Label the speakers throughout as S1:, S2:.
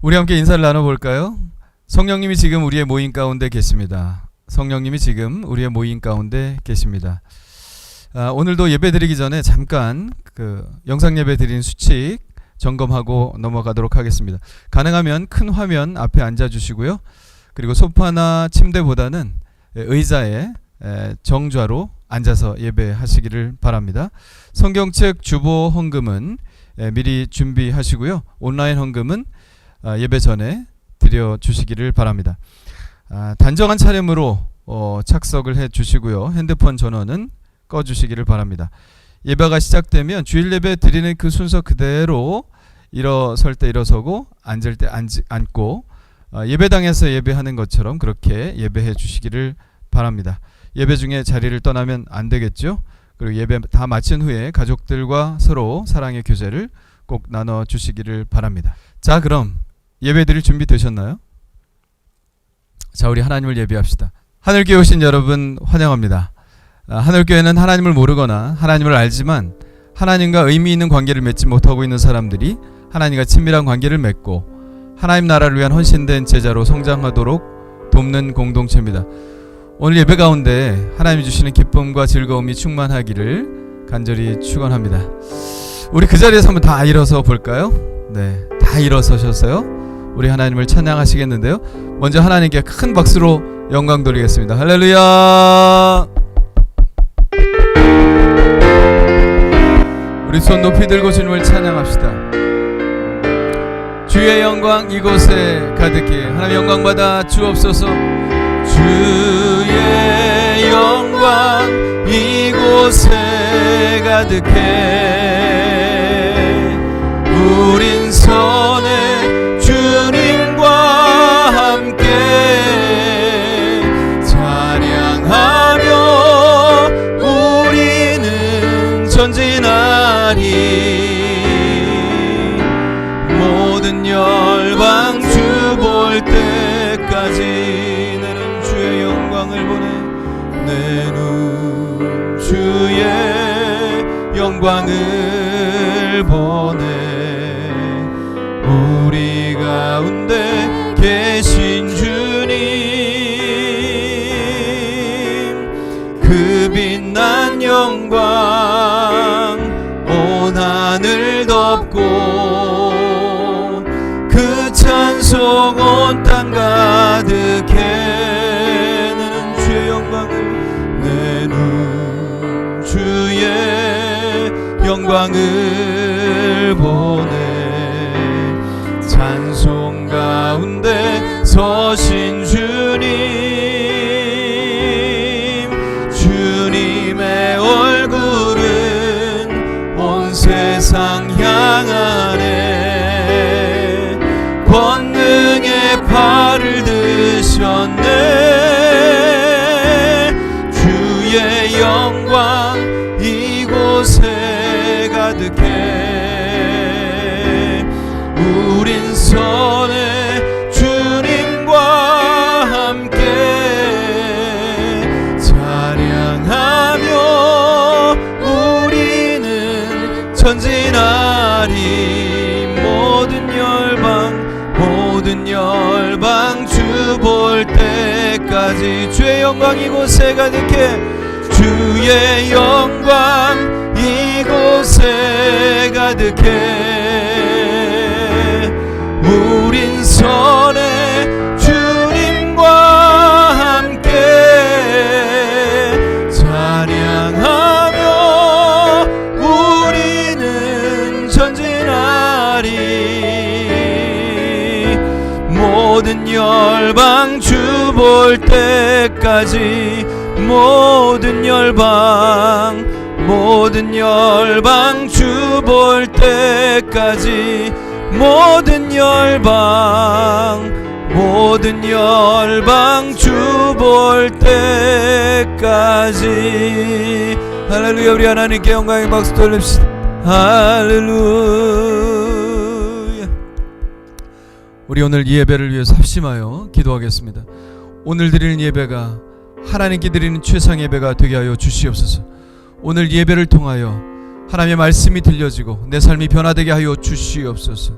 S1: 우리 함께 인사를 나눠볼까요? 성령님이 지금 우리의 모임 가운데 계십니다. 성령님이 지금 우리의 모임 가운데 계십니다. 오늘도 예배 드리기 전에 잠깐 영상 예배 드리는 수칙 점검하고 넘어가도록 하겠습니다. 가능하면 큰 화면 앞에 앉아주시고요. 그리고 소파나 침대보다는 의자에 정좌로 앉아서 예배하시기를 바랍니다. 성경책 주보 헌금은 미리 준비하시고요. 온라인 헌금은 예배 전에 드려주시기를 바랍니다. 단정한 차림으로 착석을 해주시고요. 핸드폰 전원은 꺼주시기를 바랍니다. 예배가 시작되면 주일 예배 드리는 그 순서 그대로 일어설 때 일어서고 앉을 때 앉고 예배당에서 예배하는 것처럼 그렇게 예배해 주시기를 바랍니다. 예배 중에 자리를 떠나면 안 되겠죠. 그리고 예배 다 마친 후에 가족들과 서로 사랑의 교제를 꼭 나눠 주시기를 바랍니다. 자, 그럼 예배 드릴 준비 되셨나요? 자, 우리 하나님을 예배합시다. 하늘교회 오신 여러분 환영합니다. 하늘교회는 하나님을 모르거나 하나님을 알지만 하나님과 의미 있는 관계를 맺지 못하고 있는 사람들이 하나님과 친밀한 관계를 맺고 하나님 나라를 위한 헌신된 제자로 성장하도록 돕는 공동체입니다. 오늘 예배 가운데 하나님이 주시는 기쁨과 즐거움이 충만하기를 간절히 축원합니다. 우리 그 자리에서 한번 다 일어서 볼까요? 네, 다 일어서셔서요. 우리 하나님을 찬양하시겠는데요. 먼저 하나님께 큰 박수로 영광 돌리겠습니다. 할렐루야. 우리 손 높이 들고 주님을 찬양합시다. 주의 영광 이곳에 가득해. 하나님 영광 받아 주옵소서. 주의 영광 이곳에 가득해. 우린 선에 주님과 함께 찬양하며 우리는 전진하리. 모든 열방 주 볼 때까지 내는 주의 영광을 보내. 내 눈 주의 영광을 보내. 우리 가운데 계신 주님, 그 빛난 영광 온 하늘 덮고 그 찬송 온 땅 가득해. 내는 주의 영광을, 내 눈 주의 영광을 보내. 찬송 가운데 서신 주님, 주님의 얼굴은 온 세상 향하네. 권능의 팔을 드셨네. 주의 영광 이곳에 가득해. 우린 선에 주님과 함께 찬양하며 우리는 전진하리. 모든 열방 주 볼 때까지 주의 영광 이곳에 가득해. 주의 영광 이곳에 가득해. 우린 선에 주님과 함께 찬양하며 우리는 전진하리. 모든 열방 주 볼 때까지 모든 열방 주 볼 때까지 모든 열방 주 볼 때까지. 할렐루야. 우리 하나님께 영광의 박수 돌립시다. 할렐루야. 우리 오늘 이 예배를 위해서 합심하여 기도하겠습니다. 오늘 드리는 예배가 하나님께 드리는 최상의 예배가 되게 하여 주시옵소서. 오늘 예배를 통하여 하나님의 말씀이 들려지고 내 삶이 변화되게 하여 주시옵소서.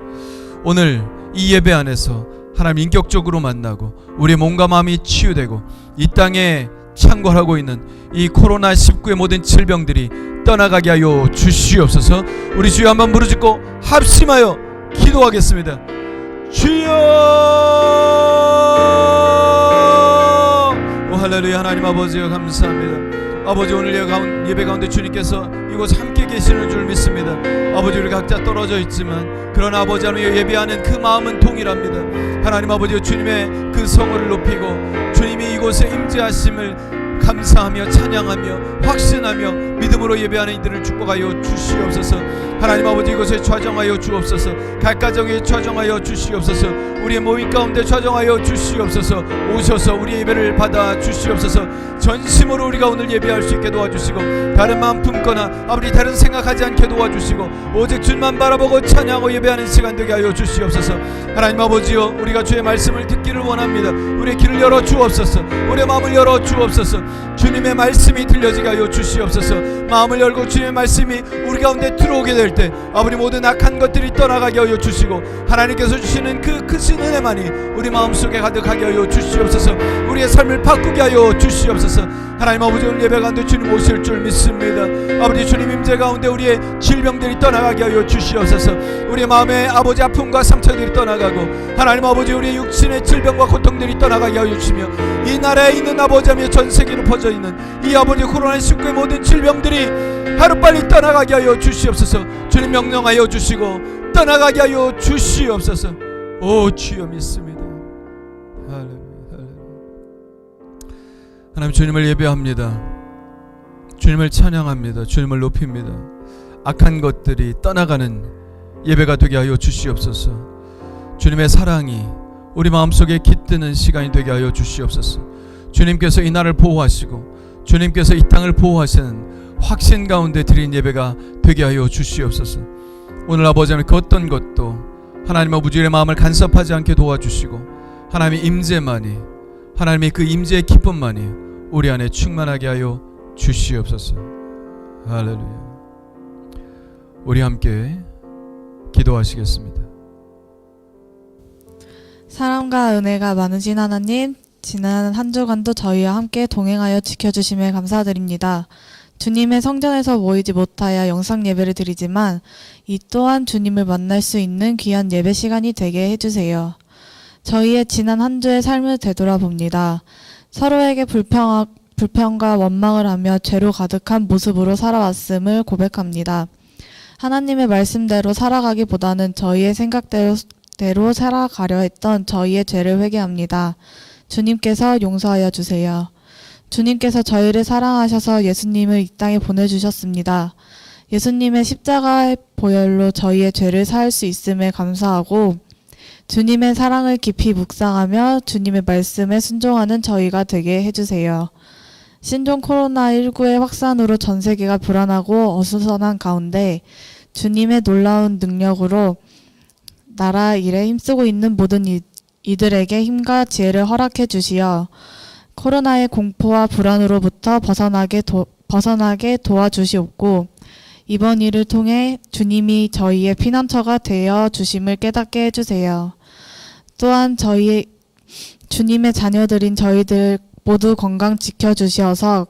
S1: 오늘 이 예배 안에서 하나님 인격적으로 만나고 우리의 몸과 마음이 치유되고 이 땅에 창궐하고 있는 이 코로나19의 모든 질병들이 떠나가게 하여 주시옵소서. 우리 주여 한번 부르짖고 합심하여 기도하겠습니다. 주여! 오 할렐루야. 하나님 아버지여 감사합니다. 아버지 오늘 예배 가운데 주님께서 이곳 함께 계시는 줄 믿습니다. 아버지 우리 각자 떨어져 있지만 그러나 아버지 하나님 예배하는 그 마음은 동일합니다. 하나님 아버지 주님의 그 성호를 높이고 주님이 이곳에 임재하심을 감사하며 찬양하며 확신하며 믿음으로 예배하는 이들을 축복하여 주시옵소서. 하나님 아버지 이곳에 좌정하여 주옵소서. 각 가정에 좌정하여 주시옵소서. 우리의 모임 가운데 좌정하여 주시옵소서. 오셔서 우리의 예배를 받아 주시옵소서. 전심으로 우리가 오늘 예배할 수 있게 도와주시고 다른 마음 품거나 아버지 다른 생각하지 않게 도와주시고 오직 주님만 바라보고 찬양하고 예배하는 시간 되게 하여 주시옵소서. 하나님 아버지여 우리가 주의 말씀을 듣기를 원합니다. 우리의 길을 열어 주옵소서. 우리의 마음을 열어 주옵소서. 주님의 말씀이 들려지게 하여 주시옵소서. 마음을 열고 주님의 말씀이 우리 가운데 들어오게 될 때 아버지 모든 악한 것들이 떠나가게 하여 주시고 하나님께서 주시는 그 크신 은혜만이 우리 마음속에 가득하게 하여 주시옵소서. 우리의 삶을 바꾸게 하여 주시옵소서. 하나님 아버지 오늘 예배 가운데 주님 오실 줄 믿습니다. 아버지 주님 임재 가운데 우리의 질병들이 떠나가게 하여 주시옵소서. 우리의 마음의 아버지 아픔과 상처들이 떠나가고 하나님 아버지 우리의 육신의 질병과 고통들이 떠나가게 하여 주시며 이 나라에 있는 아버지 하며 전 세계로 퍼져 있는 이 아버지 코로나19의 모든 질병들이 하루빨리 떠나가게 하여 주시옵소서. 주님 명령하여 주시고 떠나가게 하여 주시옵소서. 오 주여 믿습니다. 할렐루야. 하나님 주님을 예배합니다. 주님을 찬양합니다. 주님을 높입니다. 악한 것들이 떠나가는 예배가 되게 하여 주시옵소서. 주님의 사랑이 우리 마음속에 깃드는 시간이 되게 하여 주시옵소서. 주님께서 이 나라를 보호하시고 주님께서 이 땅을 보호하시는 확신 가운데 드린 예배가 되게 하여 주시옵소서. 오늘 아버지 하나님 그 어떤 것도 하나님 아버지의 마음을 간섭하지 않게 도와주시고 하나님의 임재만이 하나님의 그 임재의 기쁨만이 우리 안에 충만하게 하여 주시옵소서. 할렐루야. 우리 함께 기도하시겠습니다.
S2: 사랑과 은혜가 많으신 하나님, 지난 한 주간도 저희와 함께 동행하여 지켜주심에 감사드립니다. 주님의 성전에서 모이지 못하여 영상 예배를 드리지만 이 또한 주님을 만날 수 있는 귀한 예배 시간이 되게 해주세요. 저희의 지난 한 주의 삶을 되돌아봅니다. 서로에게 불평과 원망을 하며 죄로 가득한 모습으로 살아왔음을 고백합니다. 하나님의 말씀대로 살아가기보다는 저희의 생각대로 살아가려 했던 저희의 죄를 회개합니다. 주님께서 용서하여 주세요. 주님께서 저희를 사랑하셔서 예수님을 이 땅에 보내주셨습니다. 예수님의 십자가의 보혈로 저희의 죄를 사할 수 있음에 감사하고 주님의 사랑을 깊이 묵상하며 주님의 말씀에 순종하는 저희가 되게 해주세요. 신종 코로나19의 확산으로 전 세계가 불안하고 어수선한 가운데 주님의 놀라운 능력으로 나라 일에 힘쓰고 있는 모든 이들에게 힘과 지혜를 허락해 주시어 코로나의 공포와 불안으로부터 벗어나게 도와주시옵고 이번 일을 통해 주님이 저희의 피난처가 되어 주심을 깨닫게 해주세요. 또한 주님의 자녀들인 저희들 모두 건강 지켜주시어서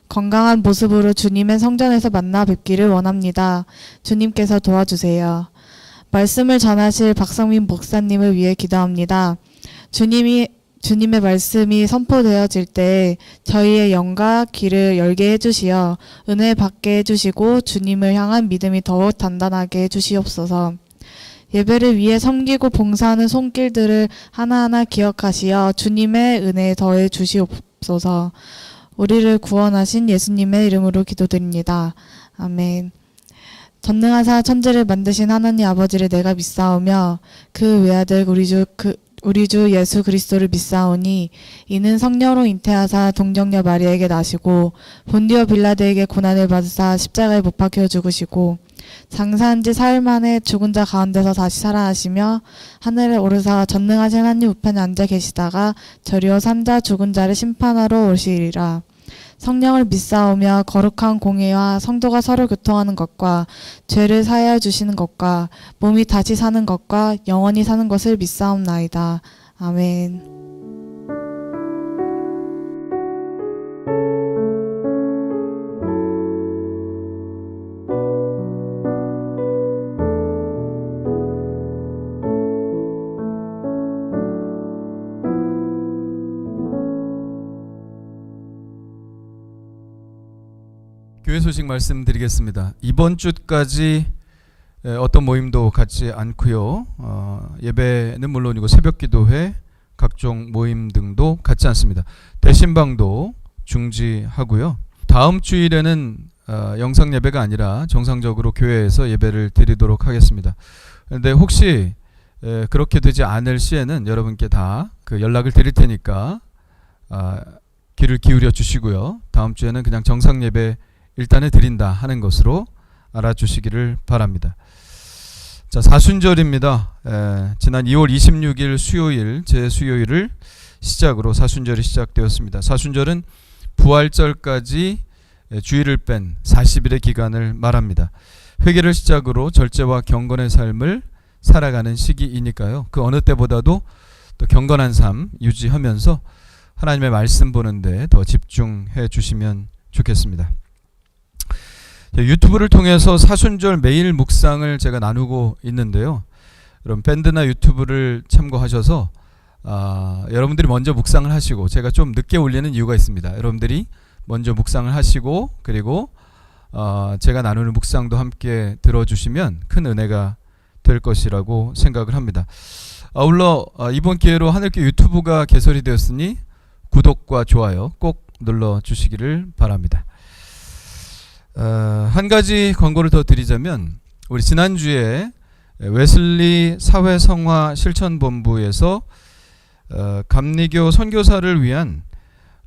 S2: 건강한 모습으로 주님의 성전에서 만나 뵙기를 원합니다. 주님께서 도와주세요. 말씀을 전하실 박성민 목사님을 위해 기도합니다. 주님의 말씀이 선포되어질 때 저희의 영과 귀를 열게 해주시어 은혜 받게 해주시고 주님을 향한 믿음이 더욱 단단하게 해주시옵소서. 예배를 위해 섬기고 봉사하는 손길들을 하나하나 기억하시어 주님의 은혜에 더해 주시옵소서. 우리를 구원하신 예수님의 이름으로 기도드립니다. 아멘. 전능하사 천지를 만드신 하나님 아버지를 내가 믿사오며 그 외아들 우리 주 예수 그리스도를 믿사오니 이는 성녀로 잉태하사 동정녀 마리아에게 나시고 본디오 빌라드에게 고난을 받으사 십자가에 못 박혀 죽으시고 장사한 지 사흘 만에 죽은 자 가운데서 다시 살아나시며 하늘에 오르사 전능하신 하나님 우편에 앉아 계시다가 저리어 산자 죽은 자를 심판하러 오시리라. 성령을 믿사오며 거룩한 공예와 성도가 서로 교통하는 것과 죄를 사하여 주시는 것과 몸이 다시 사는 것과 영원히 사는 것을 믿사옵나이다. 아멘.
S1: 교회 소식 말씀드리겠습니다. 이번 주까지 어떤 모임도 갖지 않고요. 예배는 물론이고 새벽기도회, 각종 모임 등도 갖지 않습니다. 대신방도 중지하고요. 다음 주일에는 영상 예배가 아니라 정상적으로 교회에서 예배를 드리도록 하겠습니다. 그런데 혹시 그렇게 되지 않을 시에는 여러분께 다 그 연락을 드릴 테니까 귀를 기울여 주시고요. 다음 주에는 그냥 정상 예배 일단은 드린다 하는 것으로 알아주시기를 바랍니다. 자, 사순절입니다. 지난 2월 26일 수요일, 제수요일을 시작으로 사순절이 시작되었습니다. 사순절은 부활절까지 주일을 뺀 40일의 기간을 말합니다. 회개를 시작으로 절제와 경건의 삶을 살아가는 시기이니까요. 그 어느 때보다도 또 경건한 삶 유지하면서 하나님의 말씀 보는데 더 집중해 주시면 좋겠습니다. 유튜브를 통해서 사순절 매일 묵상을 제가 나누고 있는데요. 여러분 밴드나 유튜브를 참고하셔서 여러분들이 먼저 묵상을 하시고, 제가 좀 늦게 올리는 이유가 있습니다. 여러분들이 먼저 묵상을 하시고 그리고 제가 나누는 묵상도 함께 들어주시면 큰 은혜가 될 것이라고 생각을 합니다. 아울러 이번 기회로 하늘교회 유튜브가 개설이 되었으니 구독과 좋아요 꼭 눌러주시기를 바랍니다. 한 가지 권고를 더 드리자면, 우리 지난주에 웨슬리 사회성화 실천본부에서 감리교 선교사를 위한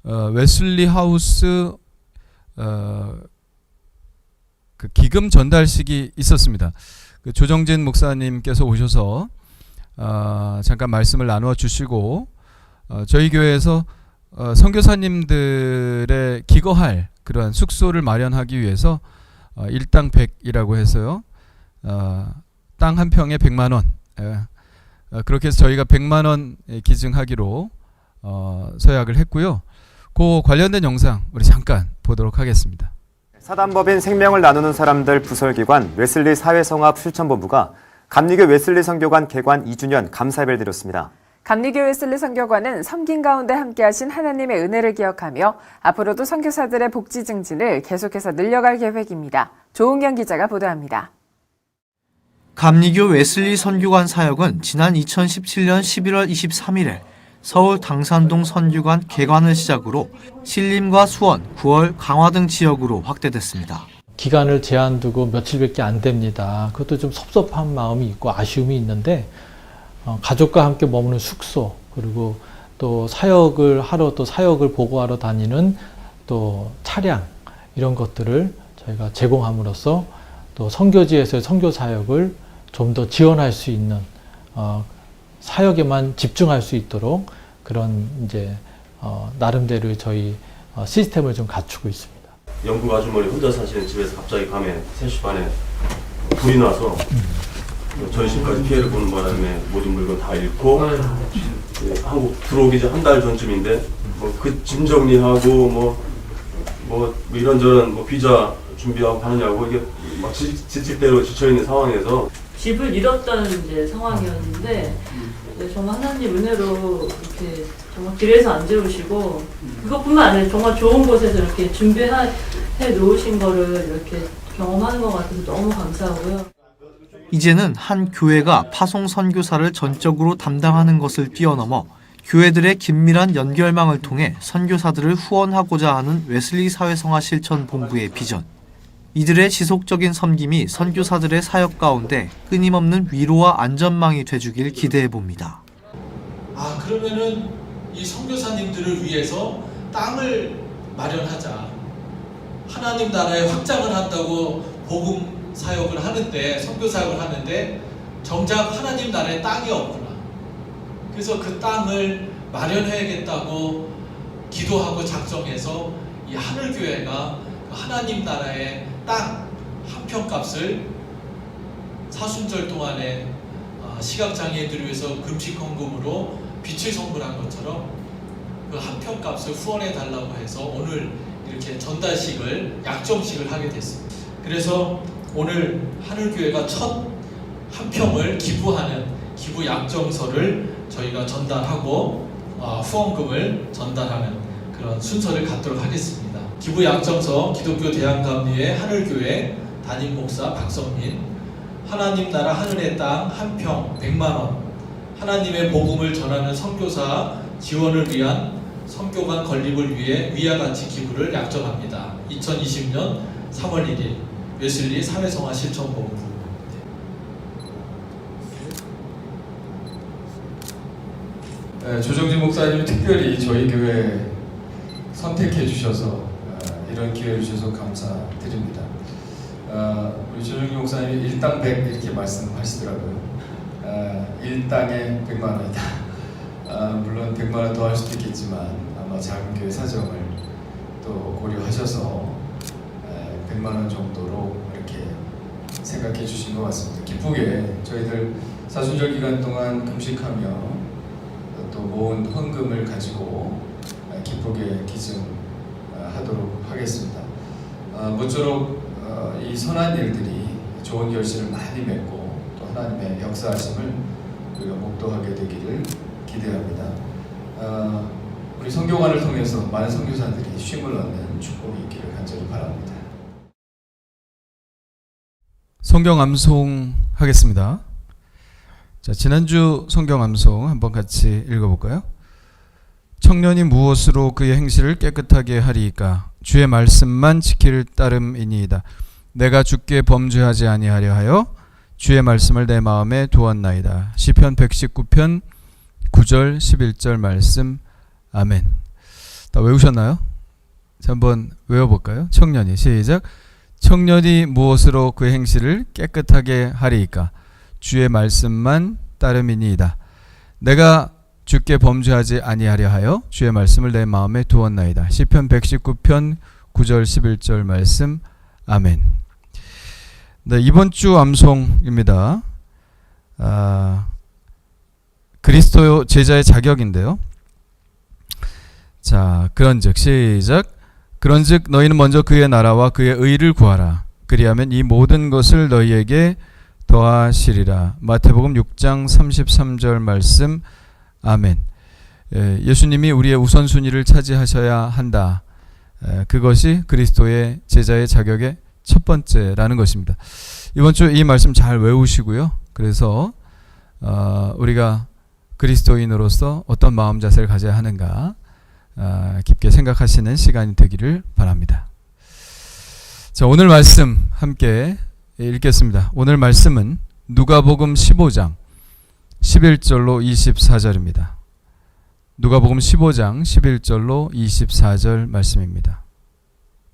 S1: 웨슬리 하우스 그 기금 전달식이 있었습니다. 그 조정진 목사님께서 오셔서 잠깐 말씀을 나누어 주시고 저희 교회에서 선교사님들의 기거할 그러한 숙소를 마련하기 위해서 일당 100이라고 해서요, 땅 한 평에 100만 원, 그렇게 해서 저희가 100만 원 기증하기로 서약을 했고요. 그 관련된 영상 우리 잠깐 보도록 하겠습니다.
S3: 사단법인 생명을 나누는 사람들 부설기관 웨슬리 사회성합 실천본부가 감리교 웨슬리 선교관 개관 2주년 감사예배를 드렸습니다.
S4: 감리교 웨슬리 선교관은 섬긴 가운데 함께하신 하나님의 은혜를 기억하며 앞으로도 선교사들의 복지 증진을 계속해서 늘려갈 계획입니다. 조은경 기자가 보도합니다.
S5: 감리교 웨슬리 선교관 사역은 지난 2017년 11월 23일에 서울 당산동 선교관 개관을 시작으로 신림과 수원, 9월, 강화 등 지역으로 확대됐습니다.
S6: 기간을 제한 두고 며칠밖에 안 됩니다. 그것도 좀 섭섭한 마음이 있고 아쉬움이 있는데 가족과 함께 머무는 숙소, 그리고 또 사역을 하러 또 사역을 보고하러 다니는 또 차량, 이런 것들을 저희가 제공함으로써 또 선교지에서의 선교 사역을 좀 더 지원할 수 있는 사역에만 집중할 수 있도록 그런 이제 나름대로 저희 시스템을 좀 갖추고 있습니다.
S7: 영국 아주머니 혼자 사시는 집에서 갑자기 밤에 3시 반에 불이 나서 전신까지 피해를 보는 바람에 모든 물건 다 잃고 한국 들어오기 전 한 달 전쯤인데 그 짐 정리하고 뭐 이런저런 비자 준비하고 하느냐고 이게 막 지칠대로 지쳐있는 상황에서
S8: 집을 잃었다는 이제 상황이었는데 정말 하나님 은혜로 이렇게 정말 길에서 안 재우시고 그것뿐만 아니라 정말 좋은 곳에서 이렇게 준비해 놓으신 거를 이렇게 경험하는 것 같아서 너무 감사하고요.
S5: 이제는 한 교회가 파송 선교사를 전적으로 담당하는 것을 뛰어넘어 교회들의 긴밀한 연결망을 통해 선교사들을 후원하고자 하는 웨슬리 사회성화 실천 본부의 비전. 이들의 지속적인 섬김이 선교사들의 사역 가운데 끊임없는 위로와 안전망이 돼주길 기대해 봅니다.
S9: 그러면은 이 선교사님들을 위해서 땅을 마련하자. 하나님 나라의 확장을 한다고 복음 사역을 하는데, 선교 사역을 하는데 정작 하나님 나라에 땅이 없구나. 그래서 그 땅을 마련해야겠다고 기도하고 작정해서 이 이 하늘교회가 하나님 나라의 땅 한 평값을 사순절 동안에 시각장애인들을 위해서 금식 헌금으로 빛을 선물한 것처럼 그 한 평값을 후원해 달라고 해서 오늘 이렇게 전달식을 약정식을 하게 됐습니다. 그래서 오늘 하늘교회가 첫 한 평을 기부하는 기부 약정서를 저희가 전달하고 후원금을 전달하는 그런 순서를 갖도록 하겠습니다. 기부 약정서 기독교 대한감리회 하늘교회 담임 목사 박성민, 하나님 나라 하늘의 땅 한 평 100만 원, 하나님의 복음을 전하는 선교사 지원을 위한 선교관 건립을 위해 위와 같이 기부를 약정합니다. 2020년 3월 1일 웨슬리 사회성화 실천본부.
S1: 조정진 목사님이 특별히 저희 교회 선택해 주셔서 이런 기회를 주셔서 감사드립니다. 우리 조정진 목사님이 일당 100 이렇게 말씀하시더라고요. 일당에 100만 원이다. 물론 100만 원 더 할 수도 있겠지만 아마 작은 교회 사정을 또 고려하셔서 100만 원 정도로 이렇게 생각해 주신 것 같습니다. 기쁘게 저희들 사순절 기간 동안 금식하며 또 모은 헌금을 가지고 기쁘게 기증하도록 하겠습니다. 모쪼록 이 선한 일들이 좋은 결실을 많이 맺고 또 하나님의 역사하심을 우리가 목도하게 되기를 기대합니다. 우리 선교관을 통해서 많은 선교사들이 쉼을 얻는 축복이 있기를 간절히 바랍니다. 성경 암송하겠습니다. 자, 지난주 성경 암송 한번 같이 읽어볼까요? 청년이 무엇으로 그의 행실을 깨끗하게 하리이까? 주의 말씀만 지킬 따름이니이다. 내가 주께 범죄하지 아니하려 하여 주의 말씀을 내 마음에 두었나이다. 시편 119편 9절 11절 말씀. 아멘. 다 외우셨나요? 자, 한번 외워볼까요? 청년이 시작. 청년이 무엇으로 그의 행실을 깨끗하게 하리이까? 주의 말씀만 따름이니이다. 내가 주께 범죄하지 아니하려 하여 주의 말씀을 내 마음에 두었나이다. 시편 119편 9절 11절 말씀. 아멘. 네, 이번 주 암송입니다. 그리스도 제자의 자격인데요. 자, 그런즉 시작. 그런즉 너희는 먼저 그의 나라와 그의 의를 구하라. 그리하면 이 모든 것을 너희에게 더하시리라. 마태복음 6장 33절 말씀. 아멘. 예수님이 우리의 우선순위를 차지하셔야 한다. 그것이 그리스도의 제자의 자격의 첫 번째라는 것입니다. 이번 주 이 말씀 잘 외우시고요. 그래서 우리가 그리스도인으로서 어떤 마음 자세를 가져야 하는가 깊게 생각하시는 시간이 되기를 바랍니다. 자, 오늘 말씀 함께 읽겠습니다. 오늘 말씀은 누가복음 15장 11절로 24절입니다. 누가복음 15장 11절로 24절 말씀입니다.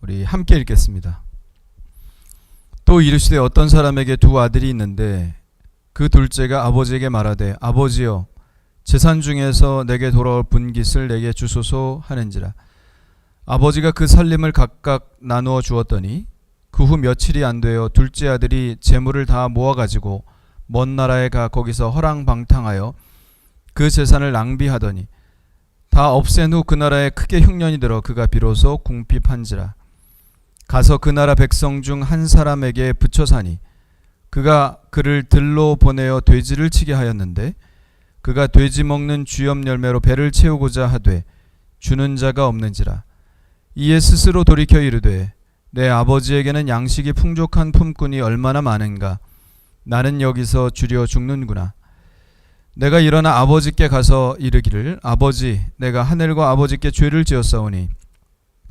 S1: 우리 함께 읽겠습니다. 또 이르시되 어떤 사람에게 두 아들이 있는데 그 둘째가 아버지에게 말하되 아버지여 재산 중에서 내게 돌아올 분깃을 내게 주소서 하는지라. 아버지가 그 살림을 각각 나누어 주었더니 그 후 며칠이 안 되어 둘째 아들이 재물을 다 모아가지고 먼 나라에 가 거기서 허랑방탕하여 그 재산을 낭비하더니 다 없앤 후 그 나라에 크게 흉년이 들어 그가 비로소 궁핍한지라. 가서 그 나라 백성 중 한 사람에게 붙여 사니 그가 그를 들로 보내어 돼지를 치게 하였는데 그가 돼지 먹는 쥐염 열매로 배를 채우고자 하되 주는 자가 없는지라. 이에 스스로 돌이켜 이르되 내 아버지에게는 양식이 풍족한 품꾼이 얼마나 많은가. 나는 여기서 주려 죽는구나. 내가 일어나 아버지께 가서 이르기를 아버지 내가 하늘과 아버지께 죄를 지었사오니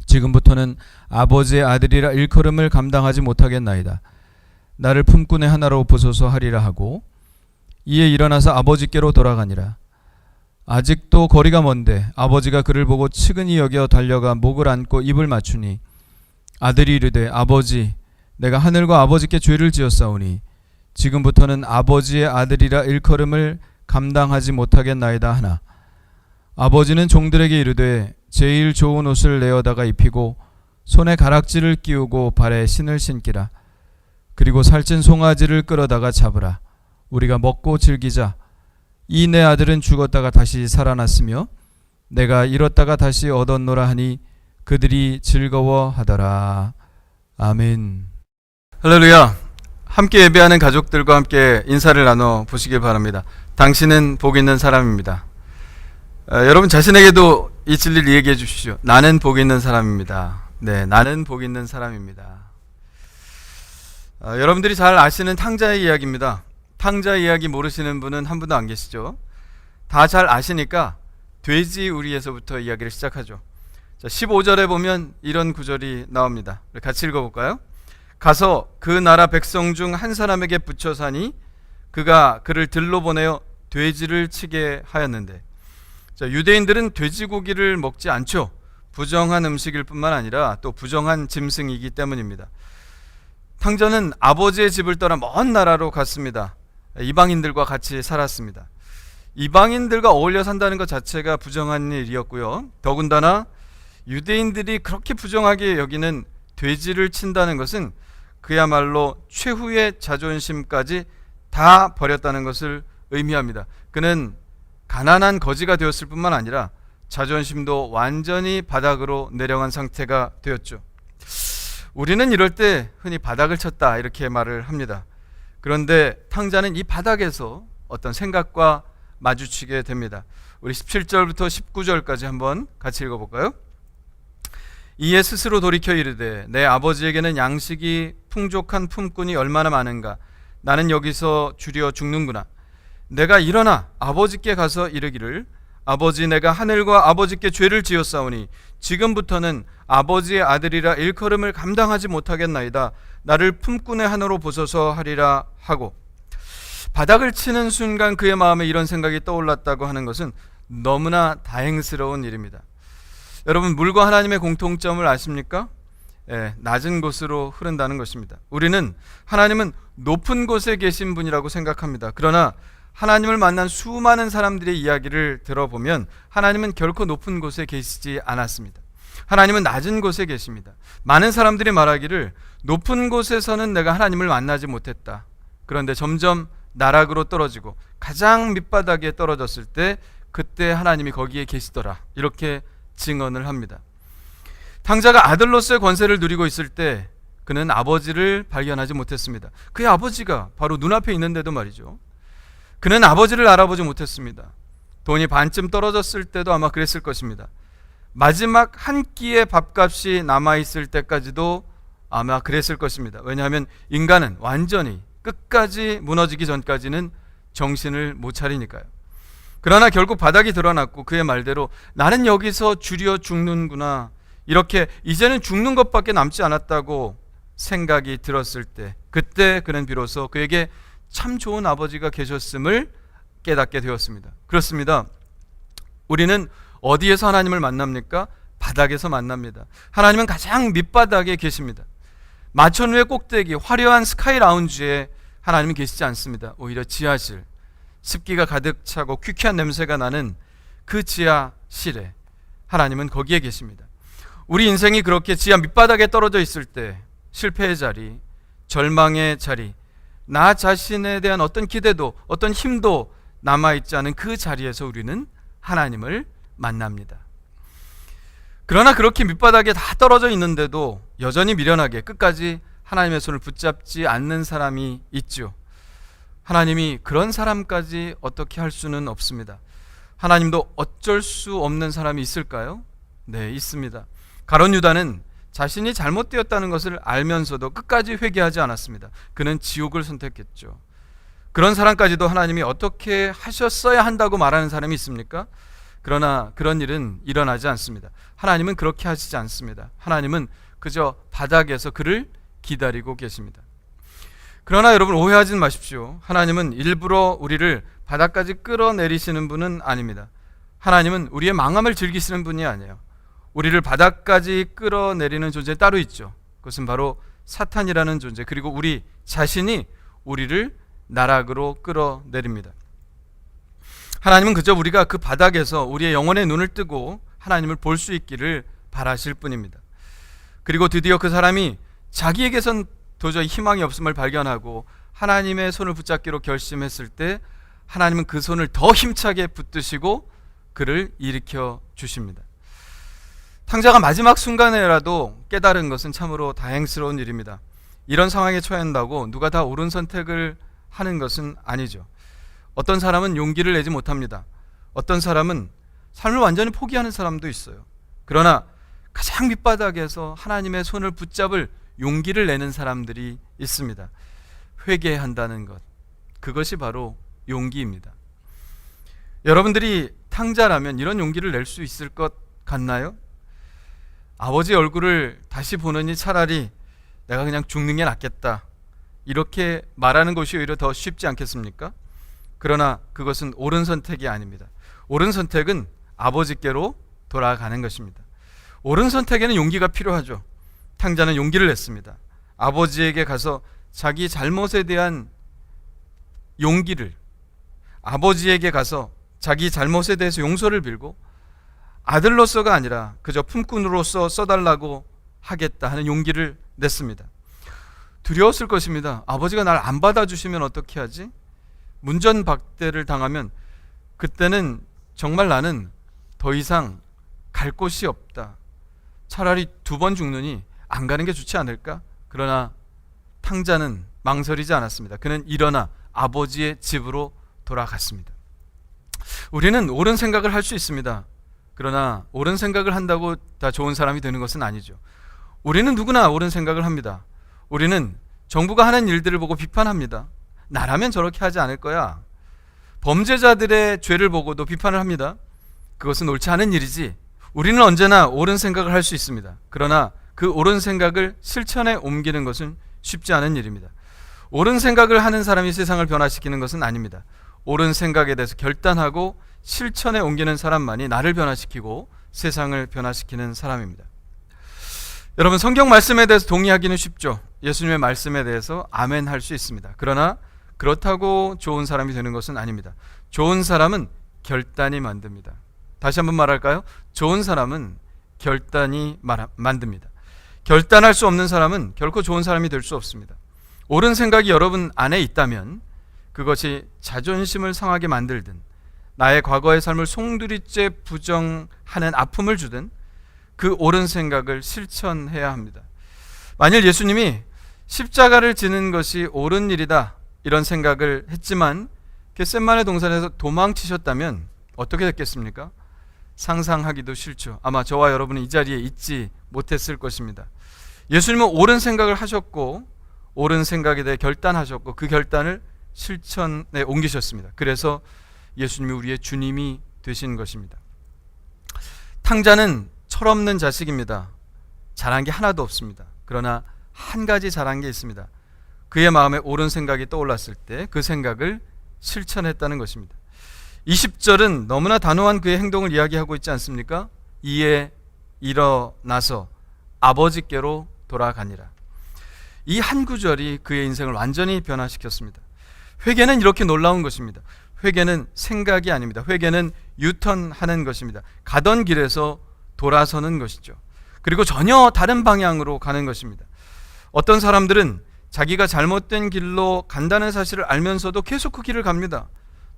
S1: 지금부터는 아버지의 아들이라 일컬음을 감당하지 못하겠나이다. 나를 품꾼의 하나로 보소서 하리라 하고 이에 일어나서 아버지께로 돌아가니라. 아직도 거리가 먼데 아버지가 그를 보고 측은히 여겨 달려가 목을 안고 입을 맞추니 아들이 이르되 아버지 내가 하늘과 아버지께 죄를 지었사오니 지금부터는 아버지의 아들이라 일컬음을 감당하지 못하겠나이다 하나 아버지는 종들에게 이르되 제일 좋은 옷을 내어다가 입히고 손에 가락지를 끼우고 발에 신을 신기라. 그리고 살찐 송아지를 끌어다가 잡으라. 우리가 먹고 즐기자. 이 내 아들은 죽었다가 다시 살아났으며 내가 잃었다가 다시 얻었노라 하니 그들이 즐거워하더라. 아멘. 할렐루야. 함께 예배하는 가족들과 함께 인사를 나눠 보시길 바랍니다. 당신은 복 있는 사람입니다. 여러분 자신에게도 이 진리를 얘기해 주십시오. 나는 복 있는 사람입니다. 네, 나는 복 있는 사람입니다. 여러분들이 잘 아시는 탕자의 이야기입니다. 탕자 이야기 모르시는 분은 한 분도 안 계시죠? 다 잘 아시니까 돼지 우리에서부터 이야기를 시작하죠. 자, 15절에 보면 이런 구절이 나옵니다. 같이 읽어볼까요? 가서 그 나라 백성 중 한 사람에게 붙여 사니 그가 그를 들로 보내어 돼지를 치게 하였는데, 자, 유대인들은 돼지고기를 먹지 않죠. 부정한 음식일 뿐만 아니라 또 부정한 짐승이기 때문입니다. 탕자는 아버지의 집을 떠나 먼 나라로 갔습니다. 이방인들과 같이 살았습니다. 이방인들과 어울려 산다는 것 자체가 부정한 일이었고요. 더군다나 유대인들이 그렇게 부정하게 여기는 돼지를 친다는 것은 그야말로 최후의 자존심까지 다 버렸다는 것을 의미합니다. 그는 가난한 거지가 되었을 뿐만 아니라 자존심도 완전히 바닥으로 내려간 상태가 되었죠. 우리는 이럴 때 흔히 바닥을 쳤다 이렇게 말을 합니다. 그런데 탕자는 이 바닥에서 어떤 생각과 마주치게 됩니다. 우리 17절부터 19절까지 한번 같이 읽어볼까요? 이에 스스로 돌이켜 이르되 내 아버지에게는 양식이 풍족한 품꾼이 얼마나 많은가. 나는 여기서 주려 죽는구나. 내가 일어나 아버지께 가서 이르기를 아버지, 내가 하늘과 아버지께 죄를 지었사오니 지금부터는 아버지의 아들이라 일컬음을 감당하지 못하겠나이다. 나를 품꾼의 한으로 보소서 하리라 하고, 바닥을 치는 순간 그의 마음에 이런 생각이 떠올랐다고 하는 것은 너무나 다행스러운 일입니다. 여러분, 물과 하나님의 공통점을 아십니까? 낮은 곳으로 흐른다는 것입니다. 우리는 하나님은 높은 곳에 계신 분이라고 생각합니다. 그러나 하나님을 만난 수많은 사람들의 이야기를 들어보면 하나님은 결코 높은 곳에 계시지 않았습니다. 하나님은 낮은 곳에 계십니다. 많은 사람들이 말하기를 높은 곳에서는 내가 하나님을 만나지 못했다. 그런데 점점 나락으로 떨어지고 가장 밑바닥에 떨어졌을 때 그때 하나님이 거기에 계시더라, 이렇게 증언을 합니다. 탕자가 아들로서의 권세를 누리고 있을 때 그는 아버지를 발견하지 못했습니다. 그의 아버지가 바로 눈앞에 있는데도 말이죠. 그는 아버지를 알아보지 못했습니다. 돈이 반쯤 떨어졌을 때도 아마 그랬을 것입니다. 마지막 한 끼의 밥값이 남아있을 때까지도 아마 그랬을 것입니다. 왜냐하면 인간은 완전히 끝까지 무너지기 전까지는 정신을 못 차리니까요. 그러나 결국 바닥이 드러났고 그의 말대로 나는 여기서 주려 죽는구나, 이렇게 이제는 죽는 것밖에 남지 않았다고 생각이 들었을 때, 그때 그는 비로소 그에게 참 좋은 아버지가 계셨음을 깨닫게 되었습니다. 그렇습니다. 우리는 어디에서 하나님을 만납니까? 바닥에서 만납니다. 하나님은 가장 밑바닥에 계십니다. 마천루의 꼭대기 화려한 스카이 라운지에 하나님은 계시지 않습니다. 오히려 지하실, 습기가 가득 차고 퀴퀴한 냄새가 나는 그 지하실에 하나님은 거기에 계십니다. 우리 인생이 그렇게 지하 밑바닥에 떨어져 있을 때, 실패의 자리, 절망의 자리, 나 자신에 대한 어떤 기대도 어떤 힘도 남아있지 않은 그 자리에서 우리는 하나님을 만납니다. 그러나 그렇게 밑바닥에 다 떨어져 있는데도 여전히 미련하게 끝까지 하나님의 손을 붙잡지 않는 사람이 있죠. 하나님이 그런 사람까지 어떻게 할 수는 없습니다. 하나님도 어쩔 수 없는 사람이 있을까요? 네, 있습니다. 가룟 유다는 자신이 잘못되었다는 것을 알면서도 끝까지 회개하지 않았습니다. 그는 지옥을 선택했죠. 그런 사람까지도 하나님이 어떻게 하셨어야 한다고 말하는 사람이 있습니까? 그러나 그런 일은 일어나지 않습니다. 하나님은 그렇게 하시지 않습니다. 하나님은 그저 바닥에서 그를 기다리고 계십니다. 그러나 여러분, 오해하지 마십시오. 하나님은 일부러 우리를 바닥까지 끌어내리시는 분은 아닙니다. 하나님은 우리의 망함을 즐기시는 분이 아니에요. 우리를 바닥까지 끌어내리는 존재 따로 있죠. 그것은 바로 사탄이라는 존재, 그리고 우리 자신이 우리를 나락으로 끌어내립니다. 하나님은 그저 우리가 그 바닥에서 우리의 영혼의 눈을 뜨고 하나님을 볼 수 있기를 바라실 뿐입니다. 그리고 드디어 그 사람이 자기에게선 도저히 희망이 없음을 발견하고 하나님의 손을 붙잡기로 결심했을 때 하나님은 그 손을 더 힘차게 붙드시고 그를 일으켜 주십니다. 탕자가 마지막 순간에라도 깨달은 것은 참으로 다행스러운 일입니다. 이런 상황에 처한다고 누가 다 옳은 선택을 하는 것은 아니죠. 어떤 사람은 용기를 내지 못합니다. 어떤 사람은 삶을 완전히 포기하는 사람도 있어요. 그러나 가장 밑바닥에서 하나님의 손을 붙잡을 용기를 내는 사람들이 있습니다. 회개한다는 것, 그것이 바로 용기입니다. 여러분들이 탕자라면 이런 용기를 낼 수 있을 것 같나요? 아버지 얼굴을 다시 보느니 차라리 내가 그냥 죽는 게 낫겠다, 이렇게 말하는 것이 오히려 더 쉽지 않겠습니까? 그러나 그것은 옳은 선택이 아닙니다. 옳은 선택은 아버지께로 돌아가는 것입니다. 옳은 선택에는 용기가 필요하죠. 탕자는 용기를 냈습니다. 아버지에게 가서 자기 잘못에 대한 용기를, 아버지에게 가서 자기 잘못에 대해서 용서를 빌고 아들로서가 아니라 그저 품꾼으로서 써달라고 하겠다 하는 용기를 냈습니다. 두려웠을 것입니다. 아버지가 날 안 받아주시면 어떻게 하지? 문전박대를 당하면 그때는 정말 나는 더 이상 갈 곳이 없다. 차라리 2번 죽느니 안 가는 게 좋지 않을까? 그러나 탕자는 망설이지 않았습니다. 그는 일어나 아버지의 집으로 돌아갔습니다. 우리는 옳은 생각을 할 수 있습니다. 그러나 옳은 생각을 한다고 다 좋은 사람이 되는 것은 아니죠. 우리는 누구나 옳은 생각을 합니다. 우리는 정부가 하는 일들을 보고 비판합니다. 나라면 저렇게 하지 않을 거야. 범죄자들의 죄를 보고도 비판을 합니다. 그것은 옳지 않은 일이지. 우리는 언제나 옳은 생각을 할 수 있습니다. 그러나 그 옳은 생각을 실천에 옮기는 것은 쉽지 않은 일입니다. 옳은 생각을 하는 사람이 세상을 변화시키는 것은 아닙니다. 옳은 생각에 대해서 결단하고 실천에 옮기는 사람만이 나를 변화시키고 세상을 변화시키는 사람입니다. 여러분, 성경 말씀에 대해서 동의하기는 쉽죠. 예수님의 말씀에 대해서 아멘 할 수 있습니다. 그러나 그렇다고 좋은 사람이 되는 것은 아닙니다. 좋은 사람은 결단이 만듭니다. 다시 한번 말할까요? 좋은 사람은 결단이 만듭니다. 결단할 수 없는 사람은 결코 좋은 사람이 될 수 없습니다. 옳은 생각이 여러분 안에 있다면 그것이 자존심을 상하게 만들든 나의 과거의 삶을 송두리째 부정하는 아픔을 주든 그 옳은 생각을 실천해야 합니다. 만일 예수님이 십자가를 지는 것이 옳은 일이다 이런 생각을 했지만 겟세마네 동산에서 도망치셨다면 어떻게 됐겠습니까? 상상하기도 싫죠. 아마 저와 여러분은 이 자리에 있지 못했을 것입니다. 예수님은 옳은 생각을 하셨고 옳은 생각에 대해 결단하셨고 그 결단을 실천에 옮기셨습니다. 그래서 예수님이 우리의 주님이 되신 것입니다. 탕자는 철없는 자식입니다. 잘한 게 하나도 없습니다. 그러나 한 가지 잘한 게 있습니다. 그의 마음에 옳은 생각이 떠올랐을 때 그 생각을 실천했다는 것입니다. 20절은 너무나 단호한 그의 행동을 이야기하고 있지 않습니까? 이에 일어나서 아버지께로 돌아가니라. 이 한 구절이 그의 인생을 완전히 변화시켰습니다. 회개는 이렇게 놀라운 것입니다. 회개는 생각이 아닙니다. 회개는 유턴하는 것입니다. 가던 길에서 돌아서는 것이죠. 그리고 전혀 다른 방향으로 가는 것입니다. 어떤 사람들은 자기가 잘못된 길로 간다는 사실을 알면서도 계속 그 길을 갑니다.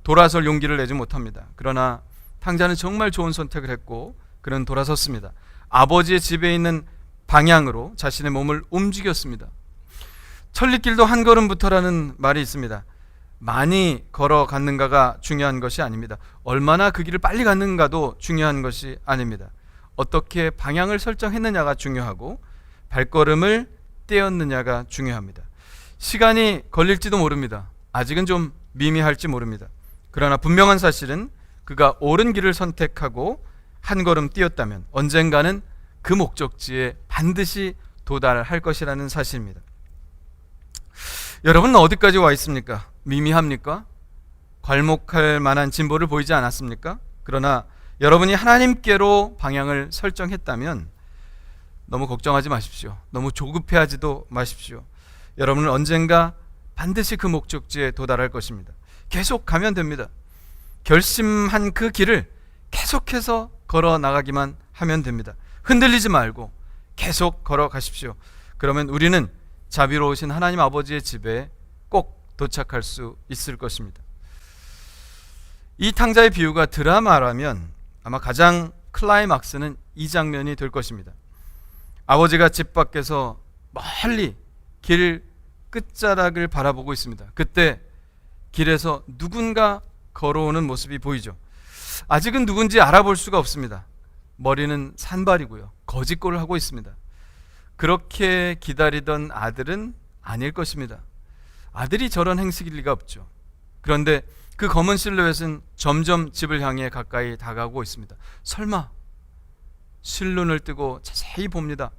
S1: 돌아설 용기를 내지 못합니다. 그러나 탕자는 정말 좋은 선택을 했고 그는 돌아섰습니다. 아버지의 집에 있는 방향으로 자신의 몸을 움직였습니다. 천리길도 한 걸음부터라는 말이 있습니다. 많이 걸어갔는가가 중요한 것이 아닙니다. 얼마나 그 길을 빨리 갔는가도 중요한 것이 아닙니다. 어떻게 방향을 설정했느냐가 중요하고 발걸음을 떼었느냐가 중요합니다. 시간이 걸릴지도 모릅니다. 아직은 좀 미미할지 모릅니다. 그러나 분명한 사실은 그가 옳은 길을 선택하고 한 걸음 뛰었다면 언젠가는 그 목적지에 반드시 도달할 것이라는 사실입니다. 여러분은 어디까지 와 있습니까? 미미합니까? 괄목할 만한 진보를 보이지 않았습니까? 그러나 여러분이 하나님께로 방향을 설정했다면 너무 걱정하지 마십시오. 너무 조급해하지도 마십시오. 여러분은 언젠가 반드시 그 목적지에 도달할 것입니다. 계속 가면 됩니다. 결심한 그 길을 계속해서 걸어 나가기만 하면 됩니다. 흔들리지 말고 계속 걸어가십시오. 그러면 우리는 자비로우신 하나님 아버지의 집에 꼭 도착할 수 있을 것입니다. 이 탕자의 비유가 드라마라면 아마 가장 클라이막스는 이 장면이 될 것입니다. 아버지가 집 밖에서 멀리 길 끝자락을 바라보고 있습니다. 그때 길에서 누군가 걸어오는 모습이 보이죠. 아직은 누군지 알아볼 수가 없습니다. 머리는 산발이고요. 거짓골을 하고 있습니다. 그렇게 기다리던 아들은 아닐 것입니다. 아들이 저런 행색일 리가 없죠. 그런데 그 검은 실루엣은 점점 집을 향해 가까이 다가오고 있습니다. 설마 실눈을 뜨고 자세히 봅니다.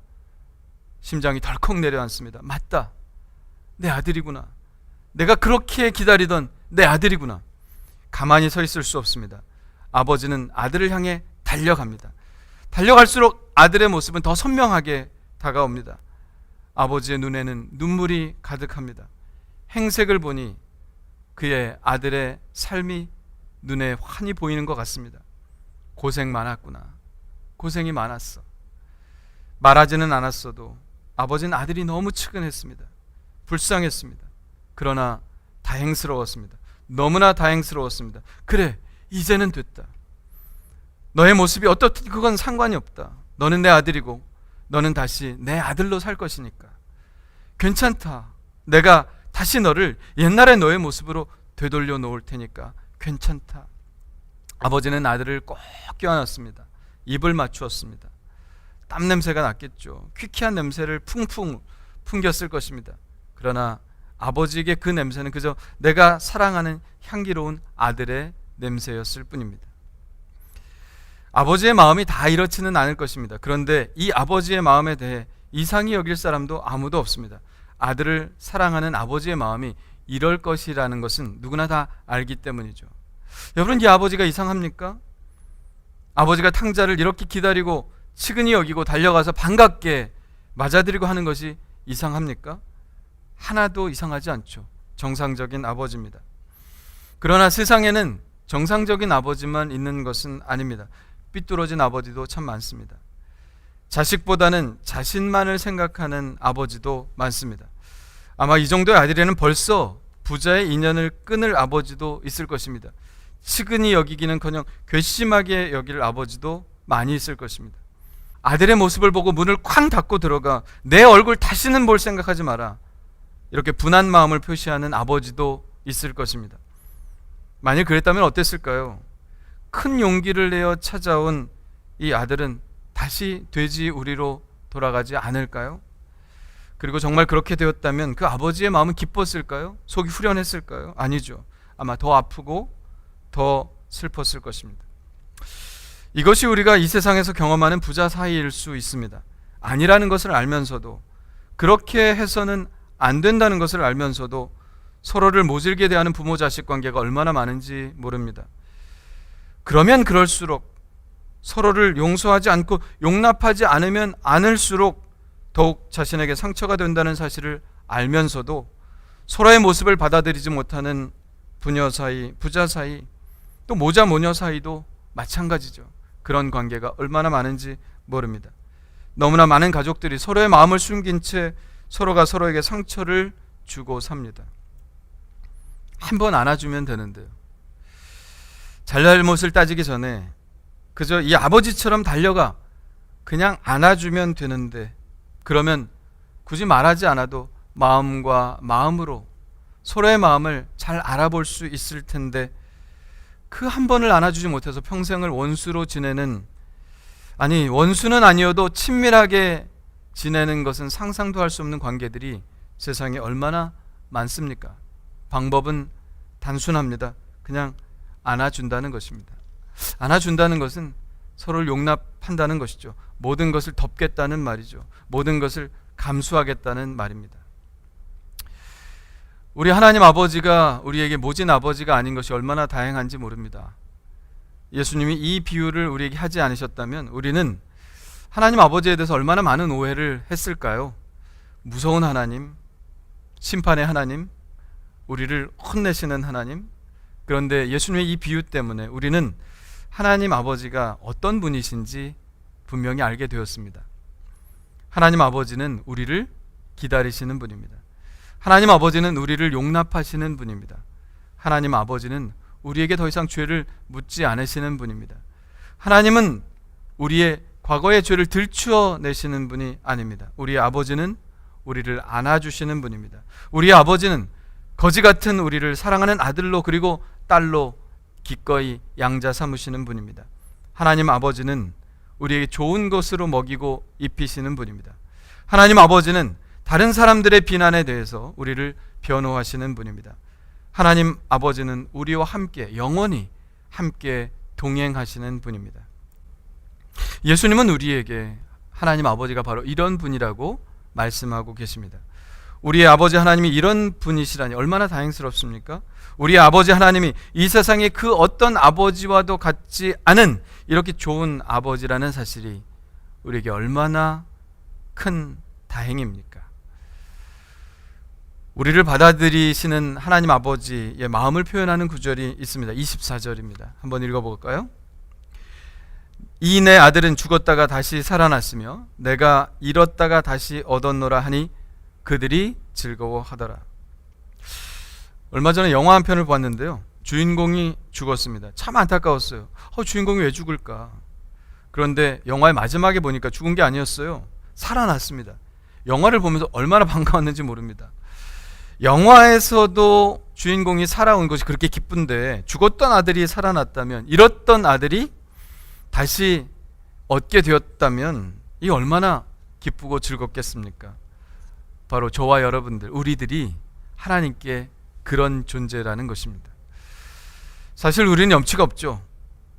S1: 심장이 덜컥 내려앉습니다. 맞다. 내 아들이구나. 내가 그렇게 기다리던 내 아들이구나. 가만히 서 있을 수 없습니다. 아버지는 아들을 향해 달려갑니다. 달려갈수록 아들의 모습은 더 선명하게 다가옵니다. 아버지의 눈에는 눈물이 가득합니다. 행색을 보니 그의 아들의 삶이 눈에 환히 보이는 것 같습니다. 고생 많았구나. 고생이 많았어. 말하지는 않았어도 아버지는 아들이 너무 측은했습니다. 불쌍했습니다. 그러나 다행스러웠습니다. 너무나 다행스러웠습니다. 그래, 이제는 됐다. 너의 모습이 어떻든 그건 상관이 없다. 너는 내 아들이고 너는 다시 내 아들로 살 것이니까 괜찮다. 내가 다시 너를 옛날의 너의 모습으로 되돌려 놓을 테니까 괜찮다. 아버지는 아들을 꼭 껴안았습니다. 입을 맞추었습니다. 땀 냄새가 났겠죠. 퀴퀴한 냄새를 풍풍 풍겼을 것입니다. 그러나 아버지에게 그 냄새는 그저 내가 사랑하는 향기로운 아들의 냄새였을 뿐입니다. 아버지의 마음이 다 이렇지는 않을 것입니다. 그런데 이 아버지의 마음에 대해 이상히 여길 사람도 아무도 없습니다. 아들을 사랑하는 아버지의 마음이 이럴 것이라는 것은 누구나 다 알기 때문이죠. 여러분, 이 아버지가 이상합니까? 아버지가 탕자를 이렇게 기다리고 측은히 여기고 달려가서 반갑게 맞아들이고 하는 것이 이상합니까? 하나도 이상하지 않죠. 정상적인 아버지입니다. 그러나 세상에는 정상적인 아버지만 있는 것은 아닙니다. 삐뚤어진 아버지도 참 많습니다. 자식보다는 자신만을 생각하는 아버지도 많습니다. 아마 이 정도의 아들에는 벌써 부자의 인연을 끊을 아버지도 있을 것입니다. 측은히 여기기는커녕 괘씸하게 여길 아버지도 많이 있을 것입니다. 아들의 모습을 보고 문을 쾅 닫고 들어가 내 얼굴 다시는 볼 생각하지 마라, 이렇게 분한 마음을 표시하는 아버지도 있을 것입니다. 만일 그랬다면 어땠을까요? 큰 용기를 내어 찾아온 이 아들은 다시 돼지 우리로 돌아가지 않을까요? 그리고 정말 그렇게 되었다면 그 아버지의 마음은 기뻤을까요? 속이 후련했을까요? 아니죠. 아마 더 아프고 더 슬펐을 것입니다. 이것이 우리가 이 세상에서 경험하는 부자 사이일 수 있습니다. 아니라는 것을 알면서도, 그렇게 해서는 안 된다는 것을 알면서도 서로를 모질게 대하는 부모 자식 관계가 얼마나 많은지 모릅니다. 그러면 그럴수록, 서로를 용서하지 않고 용납하지 않으면 않을수록 더욱 자신에게 상처가 된다는 사실을 알면서도 서로의 모습을 받아들이지 못하는 부녀 사이, 부자 사이, 또 모자 모녀 사이도 마찬가지죠. 그런 관계가 얼마나 많은지 모릅니다. 너무나 많은 가족들이 서로의 마음을 숨긴 채 서로가 서로에게 상처를 주고 삽니다. 한번 안아주면 되는데요. 잘잘못을 따지기 전에 그저 이 아버지처럼 달려가 그냥 안아주면 되는데, 그러면 굳이 말하지 않아도 마음과 마음으로 서로의 마음을 잘 알아볼 수 있을 텐데, 그 한 번을 안아주지 못해서 평생을 원수로 지내는, 아니 원수는 아니어도 친밀하게 지내는 것은 상상도 할 수 없는 관계들이 세상에 얼마나 많습니까? 방법은 단순합니다. 그냥 안아준다는 것입니다. 안아준다는 것은 서로를 용납한다는 것이죠. 모든 것을 덮겠다는 말이죠. 모든 것을 감수하겠다는 말입니다. 우리 하나님 아버지가 우리에게 모진 아버지가 아닌 것이 얼마나 다행한지 모릅니다. 예수님이 이 비유를 우리에게 하지 않으셨다면 우리는 하나님 아버지에 대해서 얼마나 많은 오해를 했을까요? 무서운 하나님, 심판의 하나님, 우리를 혼내시는 하나님. 그런데 예수님의 이 비유 때문에 우리는 하나님 아버지가 어떤 분이신지 분명히 알게 되었습니다. 하나님 아버지는 우리를 기다리시는 분입니다. 하나님 아버지는 우리를 용납하시는 분입니다. 하나님 아버지는 우리에게 더 이상 죄를 묻지 않으시는 분입니다. 하나님은 우리의 과거의 죄를 들추어 내시는 분이 아닙니다. 우리의 아버지는 우리를 안아주시는 분입니다. 우리의 아버지는 거지 같은 우리를 사랑하는 아들로 그리고 딸로 기꺼이 양자 삼으시는 분입니다. 하나님 아버지는 우리에게 좋은 것으로 먹이고 입히시는 분입니다. 하나님 아버지는 다른 사람들의 비난에 대해서 우리를 변호하시는 분입니다. 하나님 아버지는 우리와 함께 영원히 함께 동행하시는 분입니다. 예수님은 우리에게 하나님 아버지가 바로 이런 분이라고 말씀하고 계십니다. 우리의 아버지 하나님이 이런 분이시라니 얼마나 다행스럽습니까? 우리의 아버지 하나님이 이 세상의 그 어떤 아버지와도 같지 않은 이렇게 좋은 아버지라는 사실이 우리에게 얼마나 큰 다행입니까? 우리를 받아들이시는 하나님 아버지의 마음을 표현하는 구절이 있습니다. 24절입니다. 한번 읽어볼까요? 이 내 아들은 죽었다가 다시 살아났으며 내가 잃었다가 다시 얻었노라 하니 그들이 즐거워하더라. 얼마 전에 영화 한 편을 봤는데요. 주인공이 죽었습니다. 참 안타까웠어요. 주인공이 왜 죽을까? 그런데 영화의 마지막에 보니까 죽은 게 아니었어요. 살아났습니다. 영화를 보면서 얼마나 반가웠는지 모릅니다. 영화에서도 주인공이 살아온 것이 그렇게 기쁜데 죽었던 아들이 살아났다면, 잃었던 아들이 다시 얻게 되었다면 이 얼마나 기쁘고 즐겁겠습니까? 바로 저와 여러분들, 우리들이 하나님께 그런 존재라는 것입니다. 사실 우리는 염치가 없죠.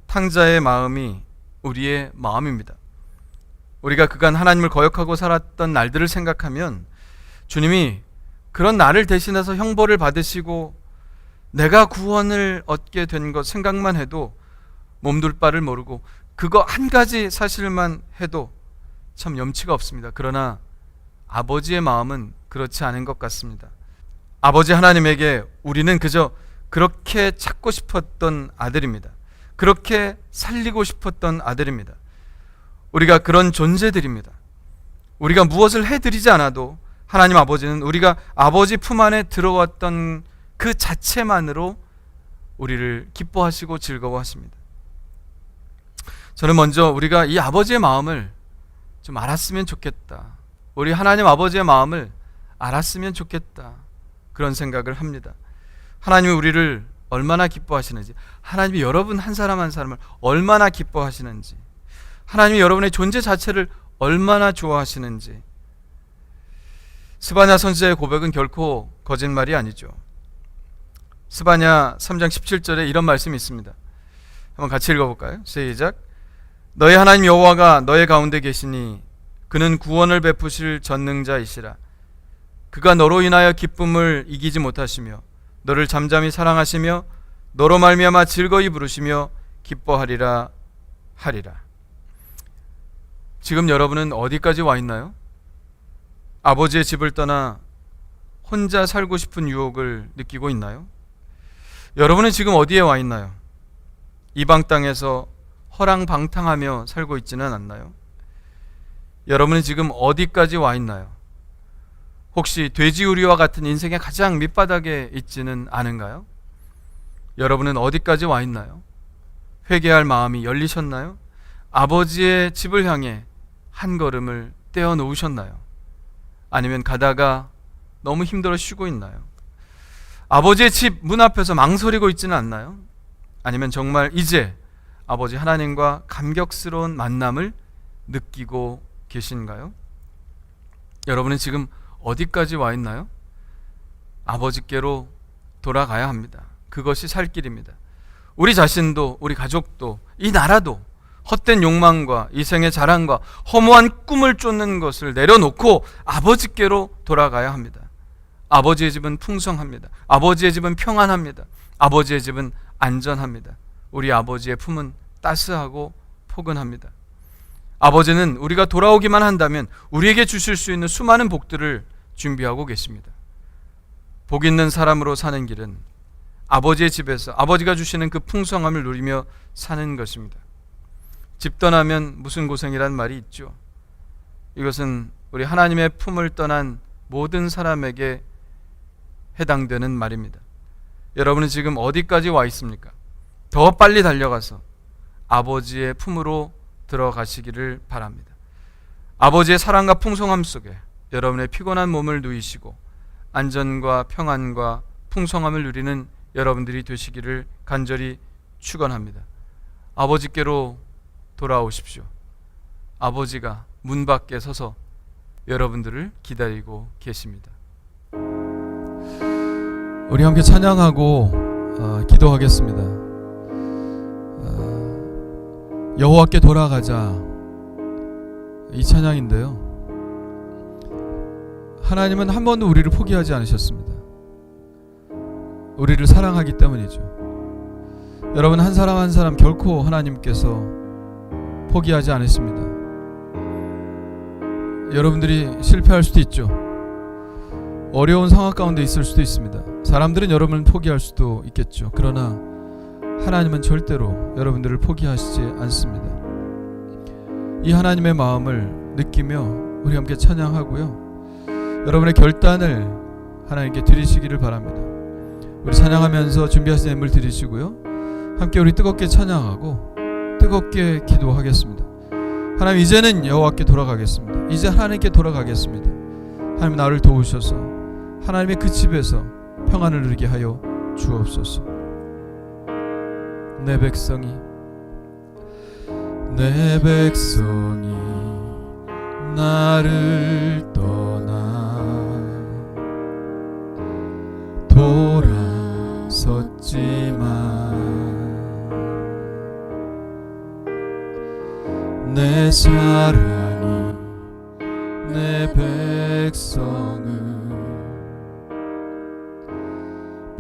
S1: 탕자의 마음이 우리의 마음입니다. 우리가 그간 하나님을 거역하고 살았던 날들을 생각하면 주님이 그런 나를 대신해서 형벌을 받으시고 내가 구원을 얻게 된 것 생각만 해도 몸둘 바를 모르고 그거 한 가지 사실만 해도 참 염치가 없습니다. 그러나 아버지의 마음은 그렇지 않은 것 같습니다. 아버지 하나님에게 우리는 그저 그렇게 찾고 싶었던 아들입니다. 그렇게 살리고 싶었던 아들입니다. 우리가 그런 존재들입니다. 우리가 무엇을 해드리지 않아도 하나님 아버지는 우리가 아버지 품 안에 들어왔던 그 자체만으로 우리를 기뻐하시고 즐거워하십니다. 저는 먼저 우리가 이 아버지의 마음을 좀 알았으면 좋겠다. 우리 하나님 아버지의 마음을 알았으면 좋겠다. 그런 생각을 합니다. 하나님이 우리를 얼마나 기뻐하시는지, 하나님이 여러분 한 사람 한 사람을 얼마나 기뻐하시는지, 하나님이 여러분의 존재 자체를 얼마나 좋아하시는지. 스바냐 선지자의 고백은 결코 거짓말이 아니죠. 스바냐 3장 17절에 이런 말씀이 있습니다. 한번 같이 읽어볼까요? 시작. 너의 하나님 여호와가 너의 가운데 계시니 그는 구원을 베푸실 전능자이시라. 그가 너로 인하여 기쁨을 이기지 못하시며 너를 잠잠히 사랑하시며 너로 말미암아 즐거이 부르시며 기뻐하리라 하리라. 지금 여러분은 어디까지 와 있나요? 아버지의 집을 떠나 혼자 살고 싶은 유혹을 느끼고 있나요? 여러분은 지금 어디에 와 있나요? 이방 땅에서 허랑방탕하며 살고 있지는 않나요? 여러분은 지금 어디까지 와 있나요? 혹시 돼지우리와 같은 인생의 가장 밑바닥에 있지는 않은가요? 여러분은 어디까지 와 있나요? 회개할 마음이 열리셨나요? 아버지의 집을 향해 한 걸음을 떼어 놓으셨나요? 아니면 가다가 너무 힘들어 쉬고 있나요? 아버지의 집 문 앞에서 망설이고 있지는 않나요? 아니면 정말 이제 아버지 하나님과 감격스러운 만남을 느끼고 계신가요? 여러분은 지금 어디까지 와 있나요? 아버지께로 돌아가야 합니다. 그것이 살 길입니다. 우리 자신도, 우리 가족도, 이 나라도 헛된 욕망과 이생의 자랑과 허무한 꿈을 쫓는 것을 내려놓고 아버지께로 돌아가야 합니다. 아버지의 집은 풍성합니다. 아버지의 집은 평안합니다. 아버지의 집은 안전합니다. 우리 아버지의 품은 따스하고 포근합니다. 아버지는 우리가 돌아오기만 한다면 우리에게 주실 수 있는 수많은 복들을 준비하고 계십니다. 복 있는 사람으로 사는 길은 아버지의 집에서 아버지가 주시는 그 풍성함을 누리며 사는 것입니다. 집 떠나면 무슨 고생이란 말이 있죠. 이것은 우리 하나님의 품을 떠난 모든 사람에게 해당되는 말입니다. 여러분은 지금 어디까지 와 있습니까? 더 빨리 달려가서 아버지의 품으로 들어가시기를 바랍니다. 아버지의 사랑과 풍성함 속에 여러분의 피곤한 몸을 누이시고 안전과 평안과 풍성함을 누리는 여러분들이 되시기를 간절히 축원합니다. 아버지께로 돌아오십시오. 아버지가 문 밖에 서서 여러분들을 기다리고 계십니다. 우리 함께 찬양하고 기도하겠습니다. 여호와께 돌아가자, 이 찬양인데요, 하나님은 한 번도 우리를 포기하지 않으셨습니다. 우리를 사랑하기 때문이죠. 여러분, 한 사람 한 사람 결코 하나님께서 포기하지 않으십니다. 여러분들이 실패할 수도 있죠. 어려운 상황 가운데 있을 수도 있습니다. 사람들은 여러분을 포기할 수도 있겠죠. 그러나 하나님은 절대로 여러분들을 포기하시지 않습니다. 이 하나님의 마음을 느끼며 우리 함께 찬양하고요, 여러분의 결단을 하나님께 드리시기를 바랍니다. 우리 찬양하면서 준비하신 예물 드리시고요, 함께 우리 뜨겁게 찬양하고 뜨겁게 기도하겠습니다. 하나님, 이제는 여호와께 돌아가겠습니다. 이제 하나님께 돌아가겠습니다. 하나님, 나를 도우셔서 하나님의 그 집에서 평안을 누리게 하여 주옵소서. 내 백성이 나를 떠나 돌아섰지만 내 사랑이 내 백성을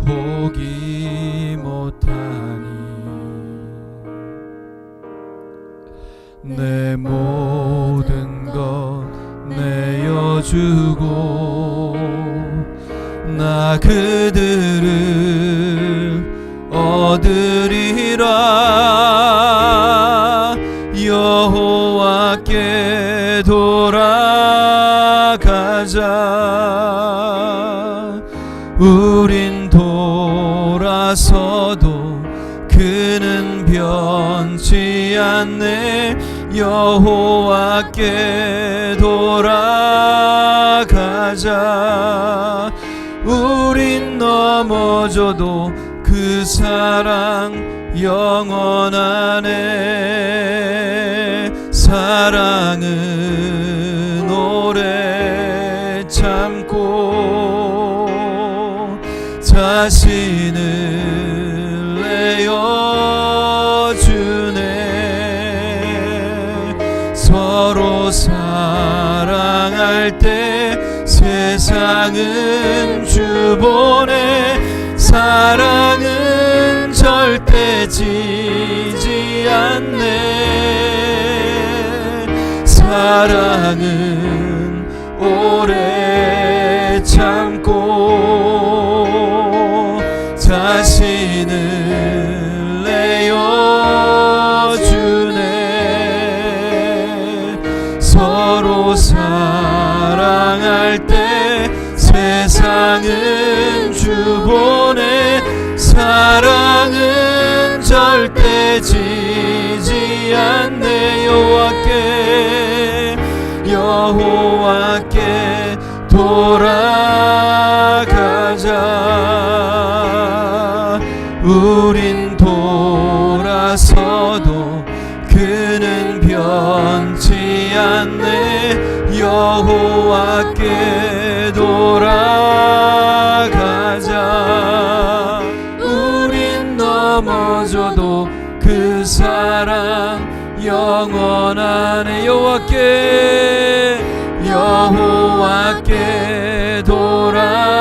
S1: 포기 못하니 내 모든 것 내어주고 나 그들을 얻으리라. 여호와께 돌아가자. 우린 돌아서도 그는 변치 않네. 여호와께 돌아가자. 우린 넘어져도 그 사랑 영원하네. 사랑은 오래 참고 자신을 내어주네. 서로 사랑할 때 세상은 주보네. 사랑은 절대 지지 않네. 사랑은 오래 참고 자신을 내어주네. 서로 사랑할 때 세상은 주보네. 사랑은 절대 지지 않네. 여호와께 돌아가자. 우린 돌아서도 그는 변치 않네. 여호와께 돌아가자. 우린 넘어져도 그 사랑 영원하네. 여호와께 돌아가자.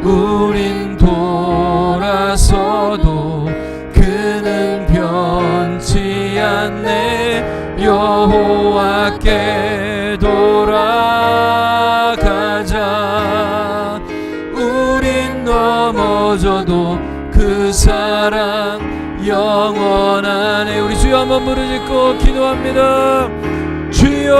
S1: 우린 돌아서도 그는 변치 않네. 여호와께 돌아가자. 우린 넘어져도 그 그 사랑 영원하네. 우리 주여 한번 부르짖고 기도합니다. 주여.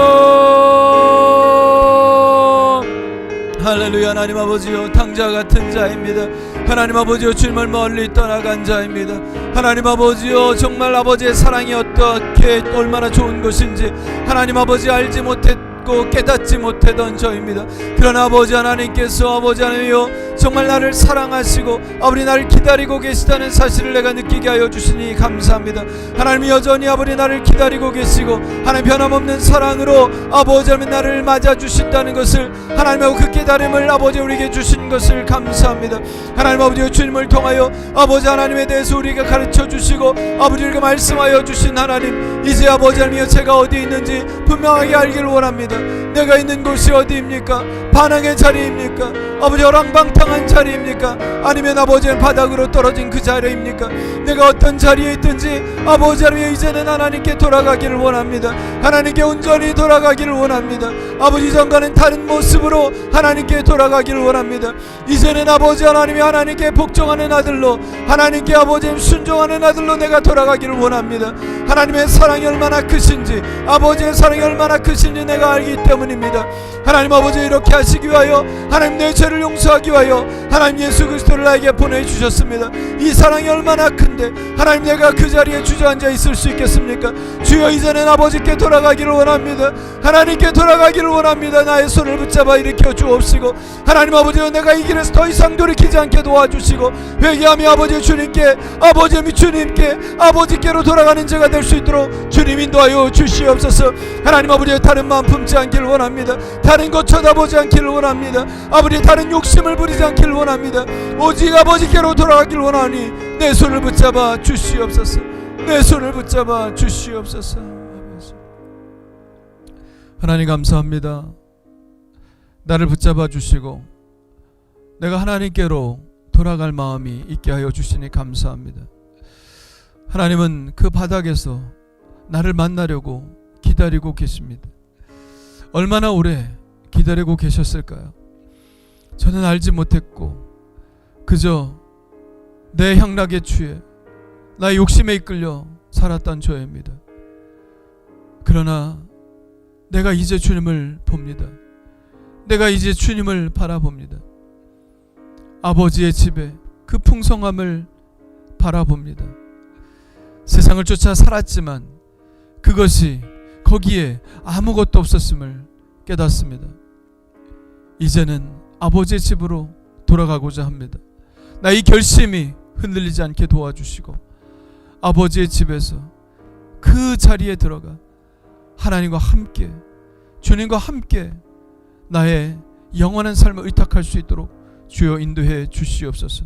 S1: 할렐루야. 하나님 아버지요, 탕자 같은 자입니다. 하나님 아버지요, 주님을 멀리 떠나간 자입니다. 하나님 아버지요, 정말 아버지의 사랑이 어떻게 얼마나 좋은 것인지 하나님 아버지 알지 못했고 깨닫지 못하던 저입니다. 그러나 아버지 하나님께서 아버지 하나님이요, 정말 나를 사랑하시고 아버지 나를 기다리고 계시다는 사실을 내가 느끼게 하여 주시니 감사합니다. 하나님이 여전히 아버지 나를 기다리고 계시고 하나님 변함없는 사랑으로 아버지 하나님 나를 맞아주신다는 것을 하나님의 그 깨달음을 아버지 우리에게 주신 것을 감사합니다. 하나님 아버지 주님을 통하여 아버지 하나님에 대해서 우리에게 가르쳐 주시고 아버지에게 말씀하여 주신 하나님, 이제 아버지 하나님이여 제가 어디 있는지 분명하게 알기를 원합니다. 내가 있는 곳이 어디입니까? 반항의 자리입니까? 아버지 어랑방탕한 자리입니까? 아니면 아버지는 바닥으로 떨어진 그 자리입니까? 내가 어떤 자리에 있든지 아버지 하나님 이제는 하나님께 돌아가기를 원합니다. 하나님께 온전히 돌아가기를 원합니다. 아버지 전과는 다른 모습으로 하나님께 돌아가기를 원합니다. 이제는 아버지 하나님이 하나님께 복종하는 아들로, 하나님께 아버지 순종하는 아들로 내가 돌아가기를 원합니다. 하나님의 사랑이 얼마나 크신지, 아버지의 사랑이 얼마나 크신지 내가 알기 때문입니다. 하나님 아버지 이렇게 하시기 위하여 하나님 내 죄를 용서하기 위하여 하나님 예수 그리스도를 나에게 보내주셨습니다. 이 사랑이 얼마나 큰데 하나님 내가 그 자리에 주저앉아 있을 수 있겠습니까? 주여 이제는 아버지께 돌아가기를 원합니다. 하나님께 돌아가기를 원합니다. 나의 손을 붙잡아 일으켜 주옵시고 하나님 아버지여 내가 이 길에서 더 이상 돌이키지 않게 도와주시고 회개하며 아버지 주님께 아버지께로 돌아가는 자가 될 수 있도록 주님 인도하여 주시옵소서. 하나님 아버지여 다른 마음 품지 않기를 원합니다. 다른 것 쳐다보지 않기를 원합니다. 아버지 다른 욕심을 부리지 않기를 원합니다. 오직 아버지께로 돌아가기를 원하니 내 손을 붙잡아 주시옵소서. 내 손을 붙잡아 주시옵소서. 하나님 감사합니다. 나를 붙잡아 주시고 내가 하나님께로 돌아갈 마음이 있게 하여 주시니 감사합니다. 하나님은 그 바닥에서 나를 만나려고 기다리고 계십니다. 얼마나 오래 기다리고 계셨을까요? 저는 알지 못했고 그저 내 향락에 취해 나의 욕심에 이끌려 살았던 저입니다. 그러나 내가 이제 주님을 봅니다. 내가 이제 주님을 바라봅니다. 아버지의 집에 그 풍성함을 바라봅니다. 세상을 쫓아 살았지만 그것이 거기에 아무것도 없었음을 깨닫습니다. 이제는 아버지의 집으로 돌아가고자 합니다. 나의 결심이 흔들리지 않게 도와주시고 아버지의 집에서 그 자리에 들어가 하나님과 함께 주님과 함께 나의 영원한 삶을 의탁할 수 있도록 주여 인도해 주시옵소서.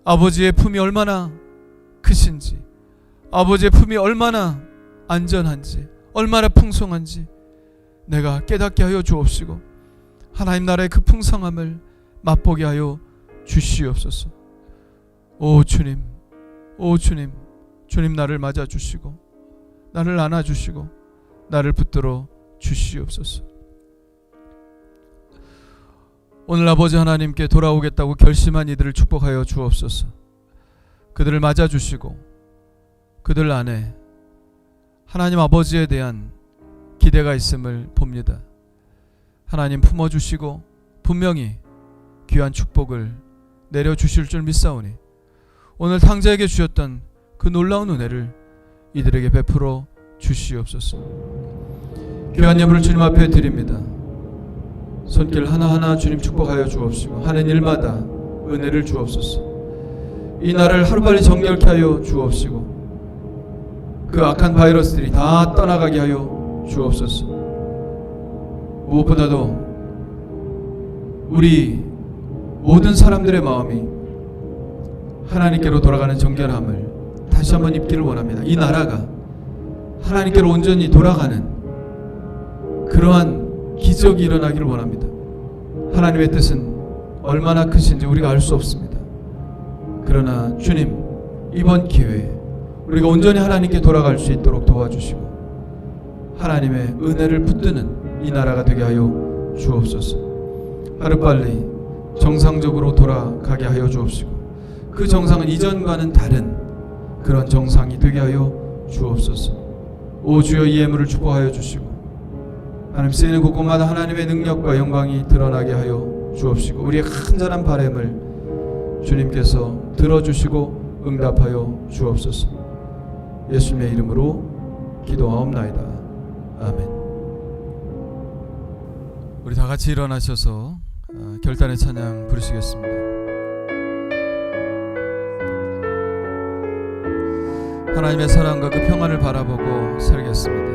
S1: 아버지의 품이 얼마나 크신지, 아버지의 품이 얼마나 안전한지, 얼마나 풍성한지 내가 깨닫게 하여 주옵시고 하나님 나라의 그 풍성함을 맛보게 하여 주시옵소서. 오 주님, 오 주님, 주님 나를 맞아주시고 나를 안아주시고 나를 붙들어 주시옵소서. 오늘 아버지 하나님께 돌아오겠다고 결심한 이들을 축복하여 주옵소서. 그들을 맞아주시고 그들 안에 하나님 아버지에 대한 기대가 있음을 봅니다. 하나님 품어주시고 분명히 귀한 축복을 내려주실 줄 믿사오니 오늘 탕자에게 주셨던 그 놀라운 은혜를 이들에게 베풀어 주시옵소서. 귀한 예물을 주님 앞에 드립니다. 손길 하나하나 주님 축복하여 주옵시고 하는 일마다 은혜를 주옵소서. 이 날을 하루빨리 정결케 하여 주옵시고 그 악한 바이러스들이 다 떠나가게 하여 주옵소서. 무엇보다도 우리 모든 사람들의 마음이 하나님께로 돌아가는 정결함을 다시 한번 입기를 원합니다. 이 나라가 하나님께로 온전히 돌아가는 그러한 기적이 일어나기를 원합니다. 하나님의 뜻은 얼마나 크신지 우리가 알 수 없습니다. 그러나 주님 이번 기회에 우리가 온전히 하나님께 돌아갈 수 있도록 도와주시고 하나님의 은혜를 붙드는 이 나라가 되게 하여 주옵소서. 하루빨리 정상적으로 돌아가게 하여 주옵시고 그 정상은 이전과는 다른 그런 정상이 되게 하여 주옵소서. 오 주여, 이 예물을 축복하여 주시고 하나님 쓰이는 곳곳마다 하나님의 능력과 영광이 드러나게 하여 주옵시고 우리의 간절한 바람을 주님께서 들어주시고 응답하여 주옵소서. 예수님의 이름으로 기도하옵나이다. 아멘. 우리 다 같이 일어나셔서 결단의 찬양 부르시겠습니다. 하나님의 사랑과 그 평안을 바라보고 살겠습니다.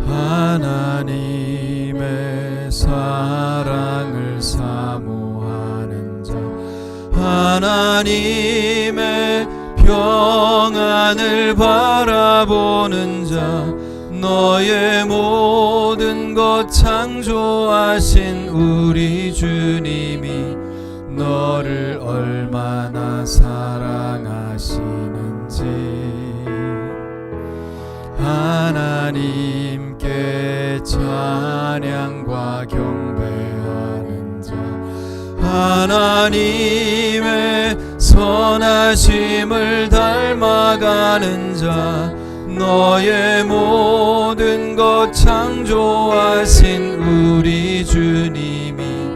S1: 하나님의 사랑을 사모하는 자, 하나님의 평안을 바라보는 자, 너의 모든 것 창조하신 우리 주님이 너를 얼마나 사랑하시는지 하나님께 찬양과 경배하는 자, 하나님의 선하심을 닮아가는 자, 너의 모든 것 창조하신 우리 주님이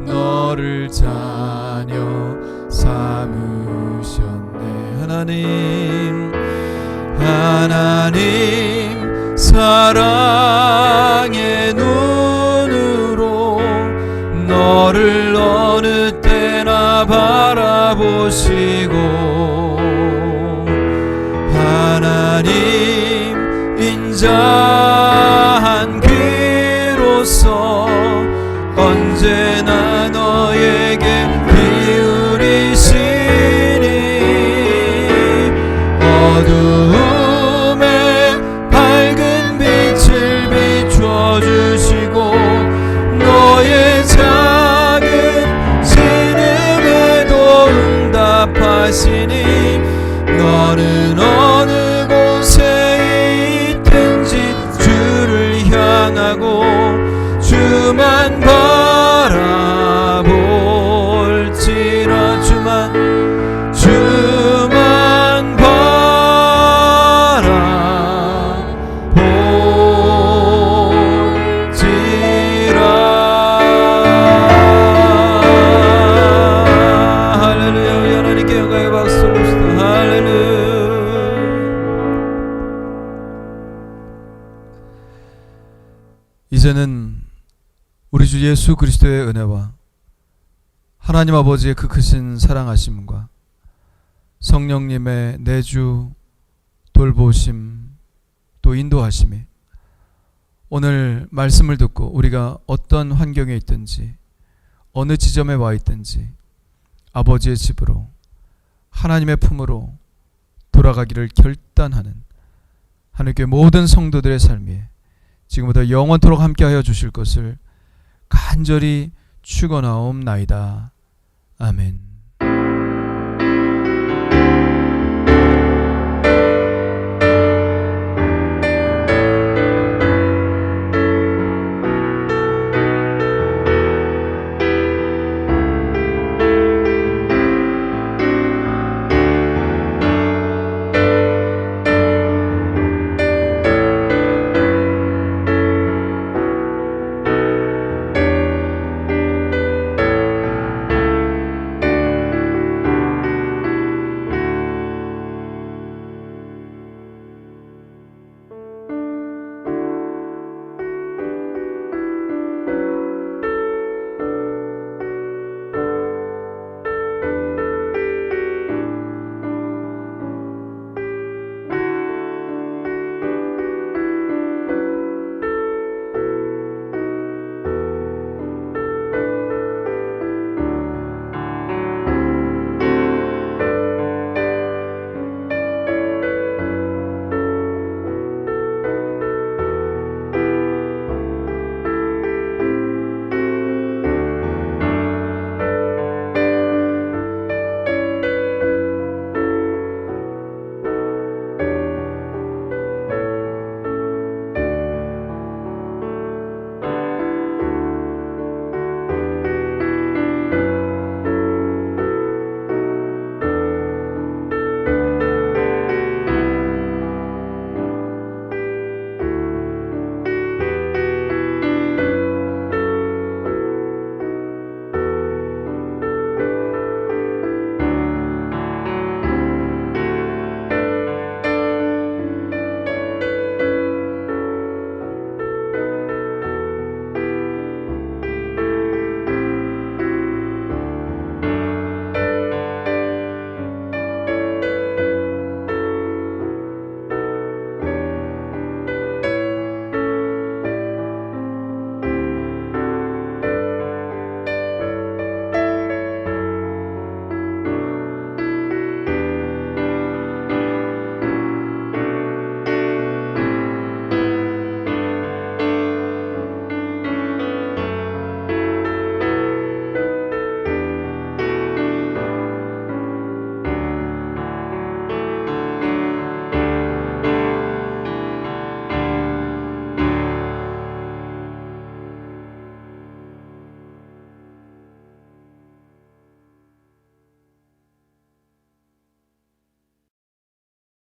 S1: 너를 자녀 삼으셨네. 하나님 사랑의 눈으로 너를 어느 때나 바라보시고 하나님 인자한 귀로서 언제나 너에게 기울이시니 어두움에 밝은 빛을 비춰주시고 너의 작은 신음에도 응답하시니 너는 어느 곳에 있든지 주를 향하고 주만 바라볼지라. 주만 바라볼지라. 할렐루야. 우리 하나님께 영광의 박수 올립시다. 할렐루야. 이제는 우리 주 예수 그리스도의 은혜와 하나님 아버지의 그 크신 사랑하심과 성령님의 내주 돌보심 또 인도하심이 오늘 말씀을 듣고 우리가 어떤 환경에 있든지 어느 지점에 와 있든지 아버지의 집으로 하나님의 품으로 돌아가기를 결단하는 하나님께 모든 성도들의 삶이 지금부터 영원토록 함께하여 주실 것을 간절히 축원하옵나이다. 아멘.